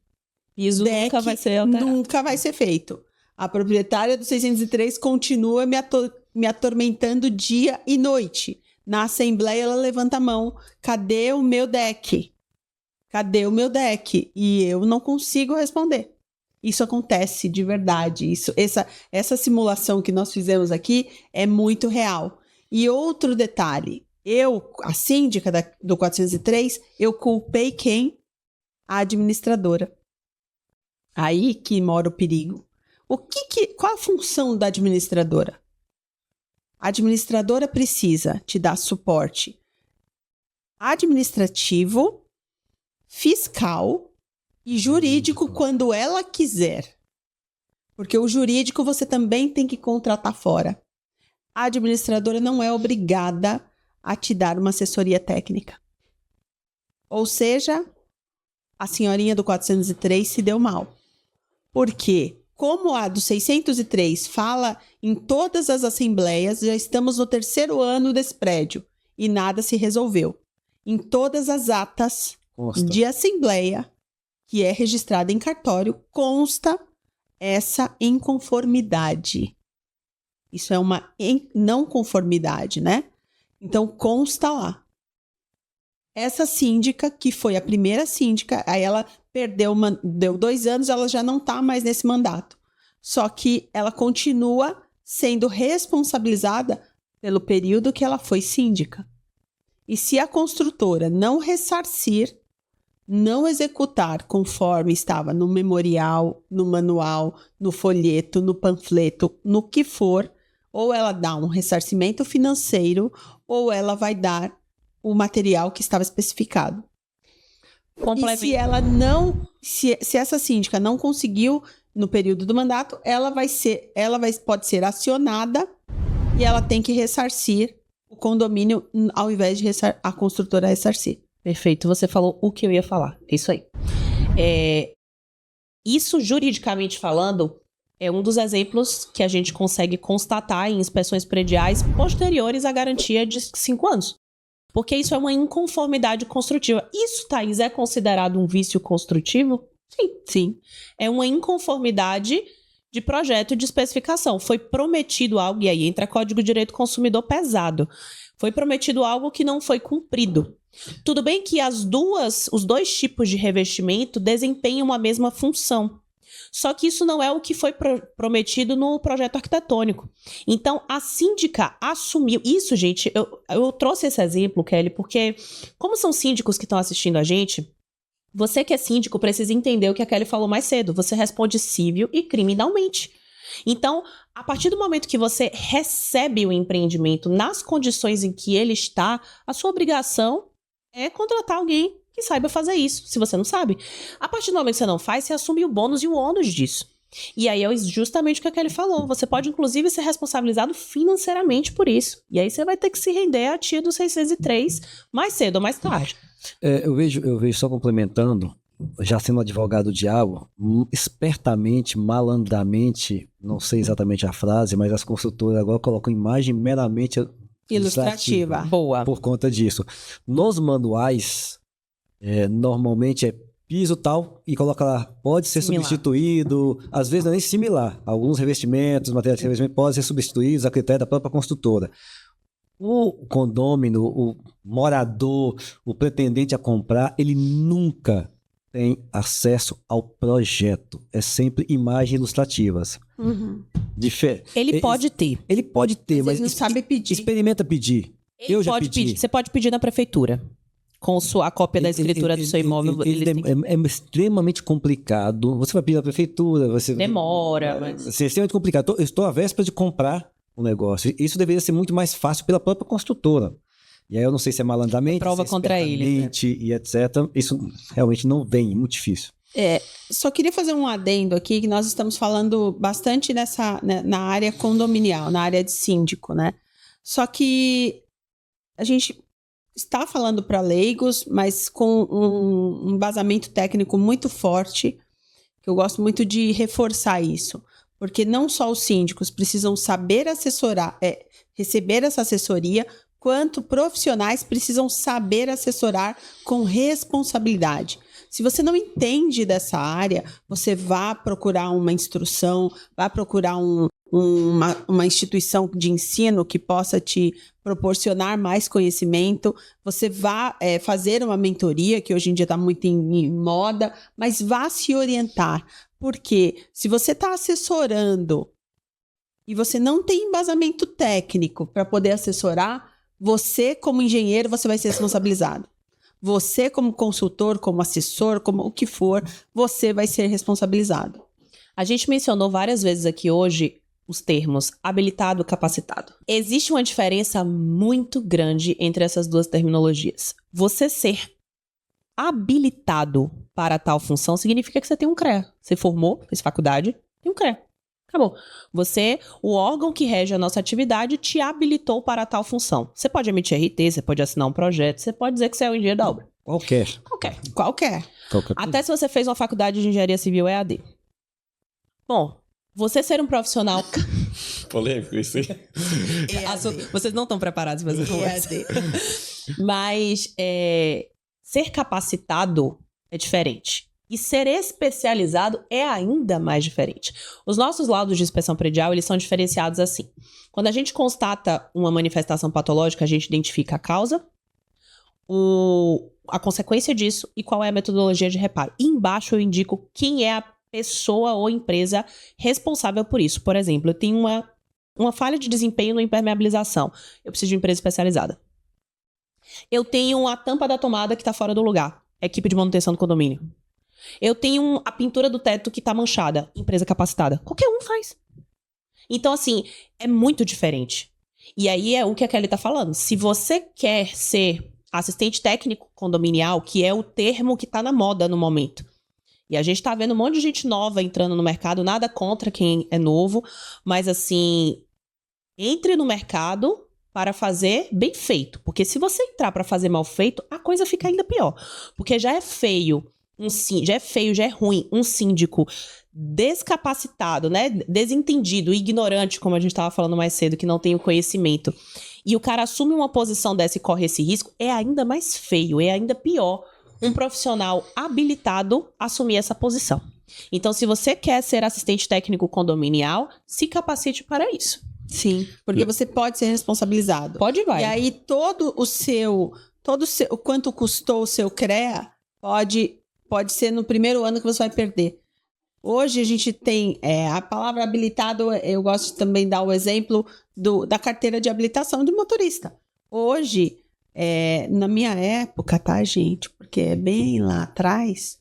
piso deck nunca vai ser alterado. Nunca vai ser feito. A proprietária do 603 continua me atormentando dia e noite. Na assembleia ela levanta a mão, cadê o meu deck? Cadê o meu deck? E eu não consigo responder. Isso acontece de verdade. Essa simulação que nós fizemos aqui é muito real. E outro detalhe, eu, a síndica do 403, eu culpei quem? A administradora. Aí que mora o perigo. Qual a função da administradora? A administradora precisa te dar suporte administrativo, fiscal e jurídico quando ela quiser. Porque o jurídico você também tem que contratar fora. A administradora não é obrigada a te dar uma assessoria técnica. Ou seja, a senhorinha do 403 se deu mal. Porque, como a do 603 fala em todas as assembleias, já estamos no 3º ano desse prédio e nada se resolveu. em todas as atas Consta. de assembleia que é registrada em cartório, consta essa inconformidade. Isso é uma não conformidade, né? Então, consta lá. Essa síndica, que foi a primeira síndica, aí ela deu 2 anos, ela já não está mais nesse mandato. Só que ela continua sendo responsabilizada pelo período que ela foi síndica. E se a construtora não ressarcir, não executar conforme estava no memorial, no manual, no folheto, no panfleto, no que for, ou ela dá um ressarcimento financeiro, ou ela vai dar o material que estava especificado. E se ela não, se essa síndica não conseguiu no período do mandato, pode ser acionada e ela tem que ressarcir o condomínio ao invés de a construtora ressarcir. Perfeito, você falou o que eu ia falar. É isso aí. Isso, juridicamente falando, é um dos exemplos que a gente consegue constatar em inspeções prediais posteriores à garantia de 5 anos. Porque isso é uma inconformidade construtiva. Isso, Thaís, é considerado um vício construtivo? Sim. É uma inconformidade de projeto de especificação. Foi prometido algo, e aí entra Código de Direito do Consumidor pesado. Foi prometido algo que não foi cumprido. Tudo bem que os 2 tipos de revestimento desempenham a mesma função. Só que isso não é o que foi prometido no projeto arquitetônico. Então, a síndica assumiu... Isso, gente, eu trouxe esse exemplo, Kelly, porque como são síndicos que estão assistindo a gente, você que é síndico precisa entender o que a Kelly falou mais cedo. Você responde civil e criminalmente. Então, a partir do momento que você recebe o empreendimento nas condições em que ele está, a sua obrigação é contratar alguém que saiba fazer isso, se você não sabe. A partir do momento que você não faz, você assume o bônus e o ônus disso. E aí é justamente o que a Kelly falou. Você pode, inclusive, ser responsabilizado financeiramente por isso. E aí você vai ter que se render à tia do 603 mais cedo ou mais tarde. Eu vejo só complementando, já sendo advogado do diabo, espertamente, malandramente, não sei exatamente a frase, mas as construtoras agora colocam imagem meramente ilustrativa. Boa. Por conta disso. Nos manuais, normalmente é piso tal e coloca lá, pode ser Similar. substituído, às vezes não é nem similar. Alguns revestimentos, materiais de revestimento podem ser substituídos a critério da própria construtora. O condômino, o morador, o pretendente a comprar, ele nunca tem acesso ao projeto. É sempre imagens ilustrativas. Uhum. Ele pode ter. Ele pode ter, mas ele não sabe pedir. Experimenta pedir. Ele Eu já pode pedi. pedir. Você pode pedir na prefeitura. Com a cópia da escritura do seu imóvel. É extremamente complicado. Você vai pedir na prefeitura. Demora. Mas... É extremamente complicado. Eu estou à véspera de comprar um negócio. Isso deveria ser muito mais fácil pela própria construtora. E aí eu não sei se é malandramente, prova contra ele, né? E etc. Isso realmente não vem, muito difícil. Só queria fazer um adendo aqui, que nós estamos falando bastante na área condominial, na área de síndico, né? Só que a gente está falando para leigos, mas com um embasamento técnico muito forte, que eu gosto muito de reforçar isso. Porque não só os síndicos precisam saber assessorar, receber essa assessoria, quanto profissionais precisam saber assessorar com responsabilidade. Se você não entende dessa área, você vá procurar uma instrução, vá procurar uma instituição de ensino que possa te proporcionar mais conhecimento, você vá fazer uma mentoria, que hoje em dia está muito em moda, mas vá se orientar. Porque se você está assessorando e você não tem embasamento técnico para poder assessorar, você, como engenheiro, você vai ser responsabilizado. Você, como consultor, como assessor, como o que for, você vai ser responsabilizado. A gente mencionou várias vezes aqui hoje os termos habilitado e capacitado. Existe uma diferença muito grande entre essas duas terminologias. Você ser habilitado para tal função significa que você tem um CREA. Você formou, fez faculdade, tem um CREA. Acabou. O órgão que rege a nossa atividade te habilitou para tal função. Você pode emitir RT, você pode assinar um projeto, você pode dizer que você é o engenheiro da obra. Qualquer. Até se você fez uma faculdade de engenharia civil EAD. Bom, você ser um profissional... Polêmico isso aí. Vocês não estão preparados para essa conversa. Mas ser capacitado é diferente. E ser especializado é ainda mais diferente. Os nossos laudos de inspeção predial, eles são diferenciados assim. Quando a gente constata uma manifestação patológica, a gente identifica a causa, a consequência disso e qual é a metodologia de reparo. E embaixo eu indico quem é a pessoa ou empresa responsável por isso. Por exemplo, eu tenho uma falha de desempenho na impermeabilização. Eu preciso de uma empresa especializada. Eu tenho a tampa da tomada que está fora do lugar. Equipe de manutenção do condomínio. Eu tenho a pintura do teto que está manchada. Empresa capacitada. Qualquer um faz. Então, assim, é muito diferente. E aí é o que a Kelly está falando. Se você quer ser assistente técnico condominial, que é o termo que está na moda no momento. E a gente está vendo um monte de gente nova entrando no mercado. Nada contra quem é novo. Mas, assim, entre no mercado para fazer bem feito. Porque se você entrar para fazer mal feito, a coisa fica ainda pior. Porque já é feio, já é ruim um síndico descapacitado, né? Desentendido, ignorante, como a gente estava falando mais cedo, que não tem o conhecimento. E o cara assume uma posição dessa e corre esse risco, é ainda mais feio, é ainda pior um profissional habilitado assumir essa posição. Então, se você quer ser assistente técnico condominial, se capacite para isso. Sim, porque você pode ser responsabilizado. Pode e vai. E aí o quanto custou o seu CREA pode ser no primeiro ano que você vai perder. Hoje a gente tem a palavra habilitado, eu gosto de também dar o exemplo da carteira de habilitação do motorista. Hoje, na minha época, tá, gente? Porque é bem lá atrás,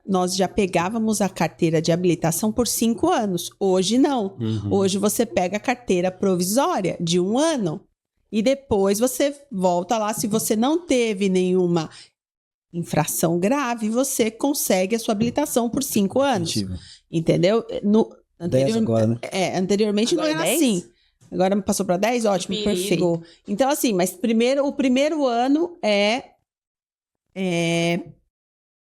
nós já pegávamos a carteira de habilitação por 5 anos. Hoje não. Uhum. Hoje você pega a carteira provisória de 1 ano e depois você volta lá. Se você não teve nenhuma infração grave, você consegue a sua habilitação por 5 anos. Entendeu? 10 agora, né? Anteriormente Agora não era 10? assim. Agora passou para 10? Ótimo, Perigo. perfeito. Então, assim, mas o primeiro ano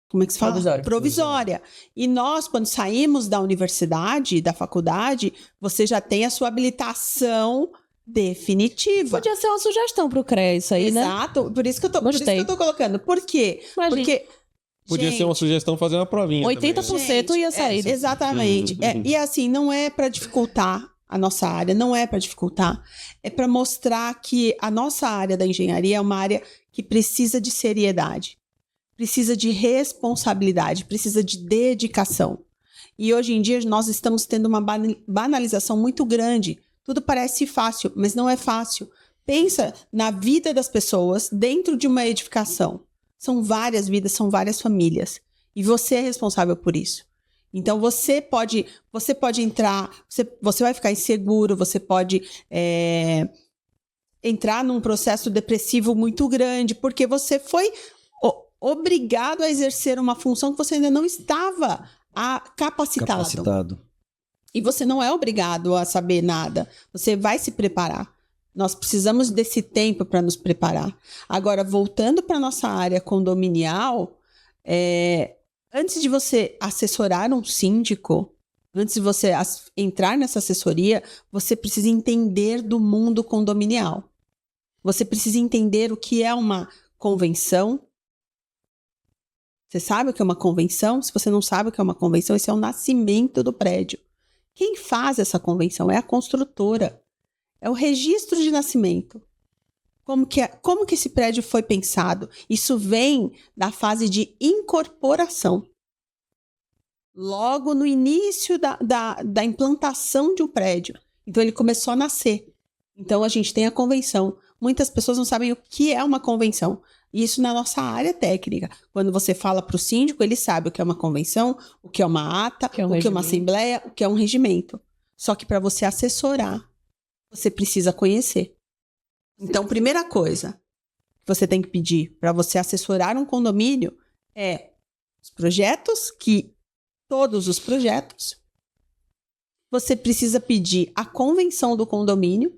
como é que se fala? Provisória. E nós, quando saímos da universidade, da faculdade, você já tem a sua habilitação definitiva. Podia ser uma sugestão pro CREA isso aí, né? Exato. Por isso que eu tô colocando. Por quê? Imagina. Porque Podia ser uma sugestão fazer uma provinha 80% ia sair. Exatamente. E assim, não é para dificultar a nossa área, não é para dificultar. É para mostrar que a nossa área da engenharia é uma área que precisa de seriedade, precisa de responsabilidade, precisa de dedicação. E hoje em dia nós estamos tendo uma banalização muito grande. Tudo parece fácil, mas não é fácil. Pensa na vida das pessoas dentro de uma edificação. São várias vidas, são várias famílias. E você é responsável por isso. Então, você pode entrar, você vai ficar inseguro, você pode entrar num processo depressivo muito grande, porque você foi obrigado a exercer uma função que você ainda não estava capacitado. E você não é obrigado a saber nada. Você vai se preparar. Nós precisamos desse tempo para nos preparar. Agora, voltando para a nossa área condominial, antes de você assessorar um síndico, antes de você entrar nessa assessoria, você precisa entender do mundo condominial. Você precisa entender o que é uma convenção. Você sabe o que é uma convenção? Se você não sabe o que é uma convenção, esse é o nascimento do prédio. Quem faz essa convenção é a construtora. É o registro de nascimento. Como que esse prédio foi pensado? Isso vem da fase de incorporação. Logo no início da implantação de um prédio. Então, ele começou a nascer. Então, a gente tem a convenção. Muitas pessoas não sabem o que é uma convenção. Isso na nossa área técnica. Quando você fala para o síndico, ele sabe o que é uma convenção, o que é uma ata, o que é uma assembleia, o que é um regimento. Só que para você assessorar, você precisa conhecer. Então, primeira coisa que você tem que pedir para você assessorar um condomínio é os projetos, todos os projetos. Você precisa pedir a convenção do condomínio,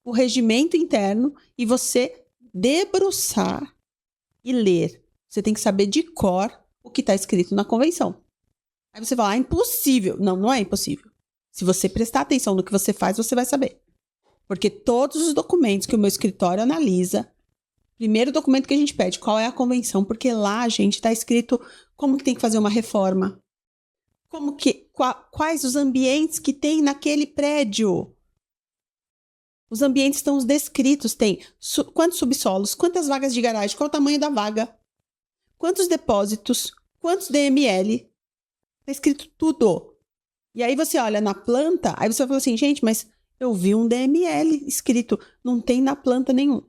o regimento interno e você debruçar e ler. Você tem que saber de cor o que está escrito na convenção. Aí você fala, impossível. Não, não é impossível. Se você prestar atenção no que você faz, você vai saber. Porque todos os documentos que o meu escritório analisa Primeiro documento que a gente pede, qual é a convenção? Porque lá, gente, está escrito como que tem que fazer uma reforma. Quais os ambientes que tem naquele prédio. Os ambientes estão descritos, tem quantos subsolos, quantas vagas de garagem, qual o tamanho da vaga, quantos depósitos, quantos DML. Está escrito tudo. E aí você olha na planta, aí você fala assim, gente, mas eu vi um DML escrito, não tem na planta nenhum.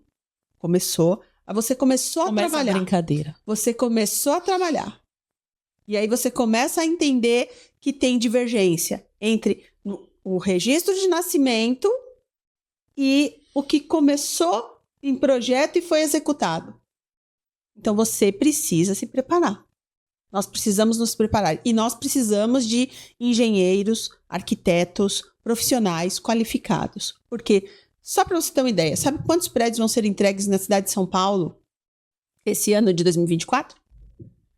Você começou a trabalhar. A brincadeira. Você começou a trabalhar. E aí você começa a entender que tem divergência entre o registro de nascimento e o que começou em projeto e foi executado. Então você precisa se preparar. Nós precisamos nos preparar. E nós precisamos de engenheiros, arquitetos, profissionais qualificados. Porque, só para você ter uma ideia, sabe quantos prédios vão ser entregues na cidade de São Paulo esse ano de 2024?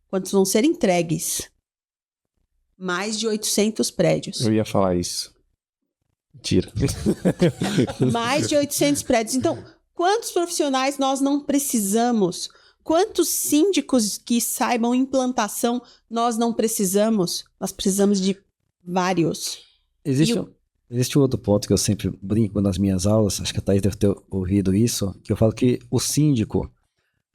Quantos vão ser entregues? Mais de 800 prédios. Eu ia falar isso. Mentira. Mais de 800 prédios. Então, quantos profissionais nós não precisamos? Quantos síndicos que saibam implantação nós não precisamos? Nós precisamos de vários. Existe um outro ponto que eu sempre brinco nas minhas aulas, acho que a Thaís deve ter ouvido isso, que eu falo que o síndico,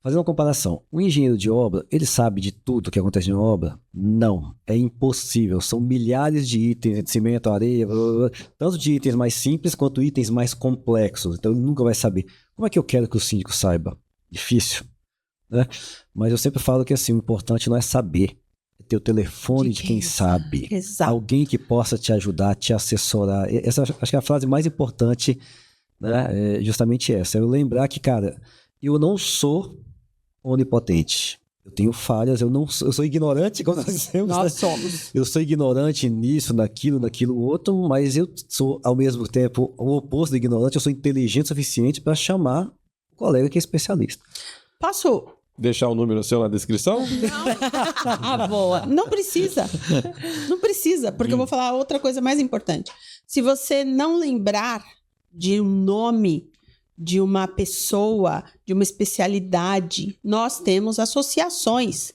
fazendo uma comparação, o engenheiro de obra, ele sabe de tudo que acontece em obra? Não, é impossível. São milhares de itens de cimento, areia, tanto de itens mais simples quanto itens mais complexos. Então ele nunca vai saber. Como é que eu quero que o síndico saiba? Difícil, né? Mas eu sempre falo que assim, o importante não é saber, é ter o telefone de quem sabe. Exato. Alguém que possa te ajudar, te assessorar. Essa acho que é a frase mais importante, né? É justamente essa. Eu lembrar que, cara, eu não sou onipotente. Eu tenho falhas, eu sou ignorante, como nós dizemos. Nós somos. Eu sou ignorante nisso, naquilo outro, mas eu sou, ao mesmo tempo, o oposto do ignorante. Eu sou inteligente o suficiente para chamar o colega que é especialista. Posso deixar o número seu na descrição? Ah, boa. Não precisa. Não precisa, porque eu vou falar outra coisa mais importante. Se você não lembrar de um nome de uma pessoa, de uma especialidade, nós temos associações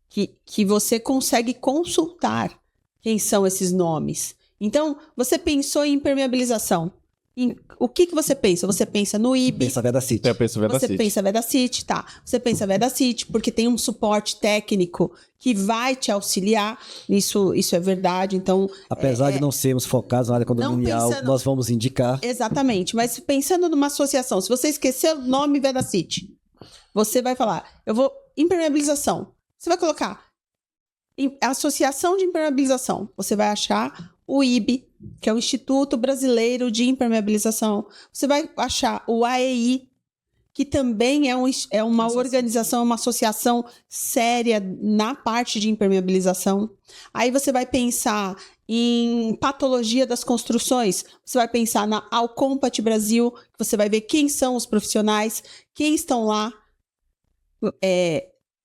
que você consegue consultar quem são esses nomes. Então, você pensou em impermeabilização. O que você pensa? Você pensa no IB. Pensa Vedacity. Você pensa Vedacity, tá. Você pensa Vedacity porque tem um suporte técnico que vai te auxiliar. Isso é verdade. Então, apesar de não sermos focados na área condominial, nós vamos indicar. Exatamente. Mas pensando numa associação, se você esquecer o nome Vedacity, você vai falar, eu vou impermeabilização. Você vai colocar Associação de Impermeabilização. Você vai achar o IB, que é o Instituto Brasileiro de Impermeabilização. Você vai achar o AEI, que também é uma organização, uma associação séria na parte de impermeabilização. Aí você vai pensar em patologia das construções, você vai pensar na Alcompat Brasil, que você vai ver quem são os profissionais, quem estão lá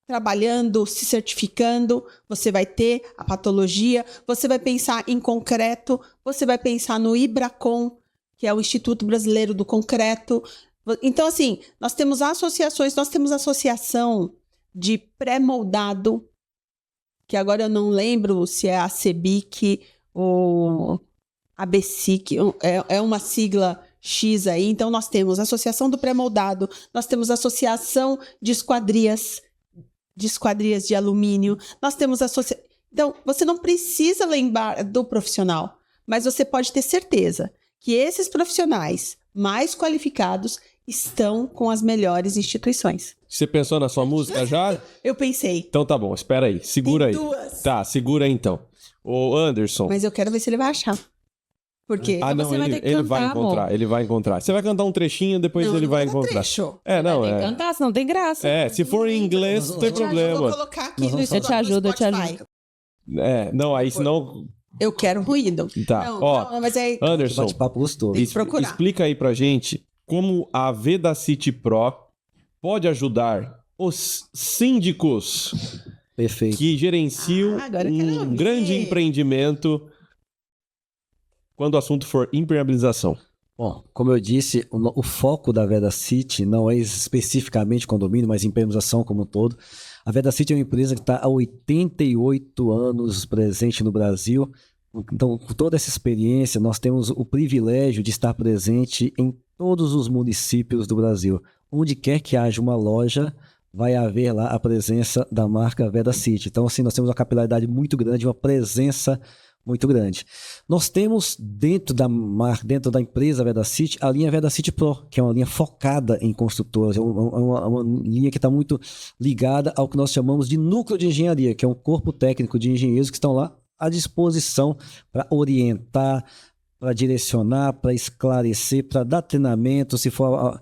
trabalhando, se certificando, você vai ter a patologia, você vai pensar em concreto, você vai pensar no IBRACON, que é o Instituto Brasileiro do Concreto. Então, assim, nós temos associações, nós temos associação de pré-moldado, que agora eu não lembro se é a CEBIC ou a BCIC, é uma sigla X aí. Então, nós temos a Associação do Pré-Moldado, nós temos a Associação de Esquadrias de alumínio, nós temos Então, você não precisa lembrar do profissional, mas você pode ter certeza que esses profissionais mais qualificados estão com as melhores instituições. Você pensou na sua música já? Eu pensei. Então tá bom, espera aí, segura aí. Tem duas. Tá, segura aí então. Ô Anderson. Mas eu quero ver se ele vai achar. Porque não, você vai ter que ele cantar, vai encontrar, amor. Ele vai encontrar. Você vai cantar um trechinho, depois ele vai encontrar. Trecho. Não, Tem que cantar, senão tem graça. se for em inglês, não tem Eu vou problema. colocar aqui no Eu te ajudo, eu te ajudo. Não, aí senão... Eu quero ruído. Tá, Não, mas é... Anderson, Bate-papo gostoso. Tem que procurar. explica aí pra gente como a Vedacity Pro pode ajudar os síndicos Perfeito. que gerenciam agora eu quero um ver. grande empreendimento quando o assunto for impermeabilização. Bom, como eu disse, o foco da VedaCity não é especificamente condomínio, mas empresa como um todo. A VedaCity é uma empresa que está há 88 anos presente no Brasil. Então, com toda essa experiência, nós temos o privilégio de estar presente em todos os municípios do Brasil. Onde quer que haja uma loja, vai haver lá a presença da marca VedaCity. Então, assim, nós temos uma capilaridade muito grande, uma presença muito grande. Nós temos dentro da empresa VedaCity, a linha VedaCity Pro, que é uma linha focada em construtoras, é uma linha que está muito ligada ao que nós chamamos de núcleo de engenharia, que é um corpo técnico de engenheiros que estão lá à disposição para orientar, para direcionar, para esclarecer, para dar treinamento, se for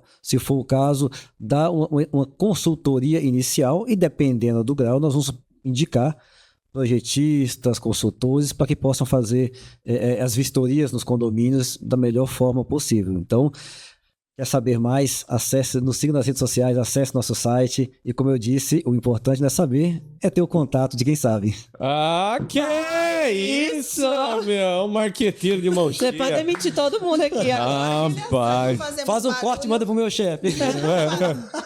o caso, dar uma consultoria inicial e, dependendo do grau, nós vamos indicar projetistas, consultores, para que possam fazer as vistorias nos condomínios da melhor forma possível. Então, quer saber mais? Nos siga nas redes sociais, acesse nosso site e, como eu disse, o importante não é saber, é ter o contato de quem sabe. Ah, que isso, meu, marqueteiro de mão cheia. Você pode demitir todo mundo aqui. Rapaz. Faz um corte e manda pro meu chefe.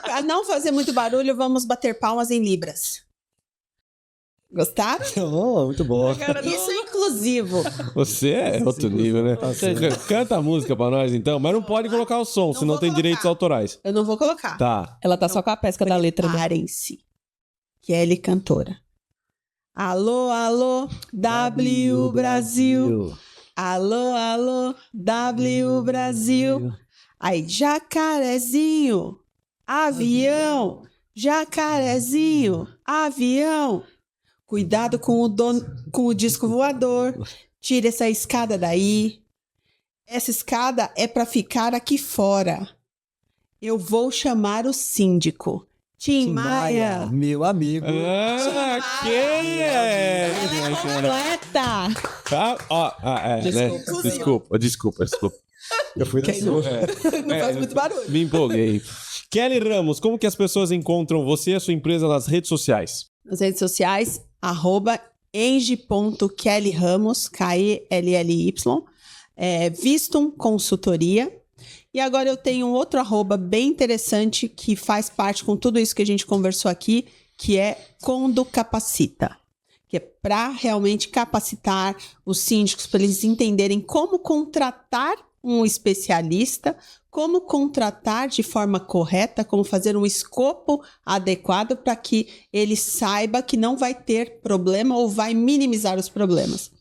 Para não fazer muito barulho, vamos bater palmas em libras. Gostaram? Oh, muito bom. Isso é inclusivo. Você é outro nível, né? Canta a música pra nós, então. Mas não pode colocar o som, senão tem direitos autorais. Eu não vou colocar. Tá. Ela tá só com a pesca da letra. Preparem-se. Kelly cantora. Alô, alô, W Brasil. Alô, alô, W Brasil. Aí, jacarezinho, avião, jacarezinho, avião. Cuidado com o disco voador. Tira essa escada daí. Essa escada é para ficar aqui fora. Eu vou chamar o síndico. Tim Maia. Meu amigo. Quem é? Completa. Desculpa. Eu fui da sua. Não faz muito barulho. Me empolguei. Kelly Ramos, como que as pessoas encontram você e a sua empresa nas redes sociais? Nas redes sociais, @eng.kellyramos, KELLY, Vistum Consultoria. E agora eu tenho um outro arroba bem interessante que faz parte com tudo isso que a gente conversou aqui, que é Condo Capacita, que é para realmente capacitar os síndicos, para eles entenderem como contratar um especialista, como contratar de forma correta, como fazer um escopo adequado para que ele saiba que não vai ter problema ou vai minimizar os problemas.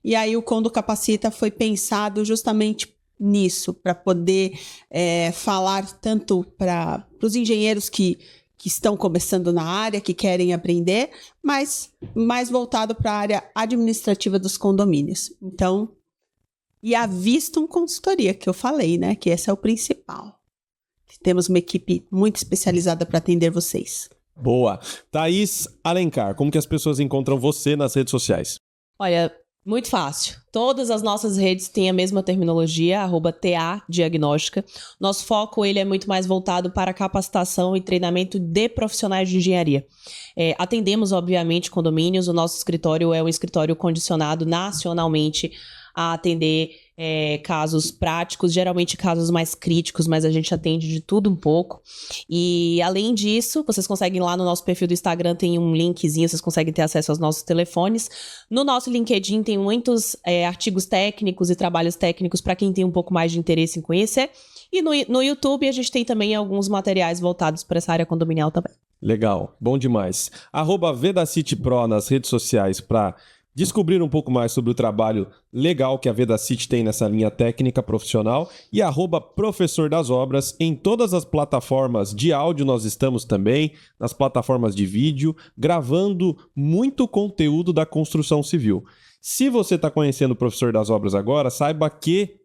E aí o Condo Capacita foi pensado justamente nisso, para poder falar tanto para os engenheiros que estão começando na área, que querem aprender, mas mais voltado para a área administrativa dos condomínios. Então, e a Vistum Consultoria, que eu falei, né? Que esse é o principal. Temos uma equipe muito especializada para atender vocês. Boa. Thaís Alencar, como que as pessoas encontram você nas redes sociais? Olha, muito fácil. Todas as nossas redes têm a mesma terminologia, @TA Diagnóstica. Nosso foco ele é muito mais voltado para capacitação e treinamento de profissionais de engenharia. Atendemos, obviamente, condomínios. O nosso escritório é um escritório condicionado nacionalmente a atender casos práticos, geralmente casos mais críticos, mas a gente atende de tudo um pouco. E, além disso, vocês conseguem lá no nosso perfil do Instagram, tem um linkzinho, vocês conseguem ter acesso aos nossos telefones. No nosso LinkedIn tem muitos artigos técnicos e trabalhos técnicos para quem tem um pouco mais de interesse em conhecer. E no YouTube a gente tem também alguns materiais voltados para essa área condominial também. Legal, bom demais. @VedaCity Pro nas redes sociais para descobrir um pouco mais sobre o trabalho legal que a VedaCity tem nessa linha técnica profissional e @Professor das Obras em todas as plataformas de áudio. Nós estamos também nas plataformas de vídeo, gravando muito conteúdo da construção civil. Se você está conhecendo o Professor das Obras agora, saiba que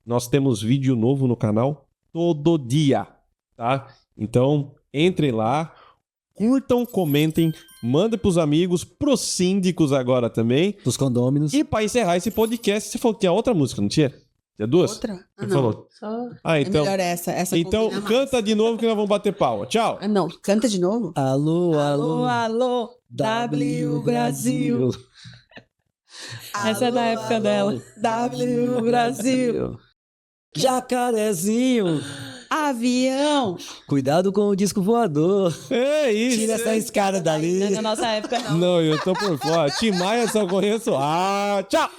nós temos vídeo novo no canal todo dia, tá? Então, entrem lá, curtam, comentem, mandem pros amigos, pros síndicos agora também. Dos condôminos. E para encerrar esse podcast, você falou que tinha outra música, não tinha? Tinha duas? Outra? Você Não. falou? Então, É melhor essa então combina canta mais. de novo que nós vamos bater palma. Tchau. Não, canta de novo. Alô, alô. Alô, W Brasil. Essa é da época dela. W Brasil. Jacarezinho. Avião. Cuidado com o disco voador. É isso. Tira essa escada dali. Na nossa época, não. Não, eu tô por fora. Tim Maia só conheço. Ah, tchau!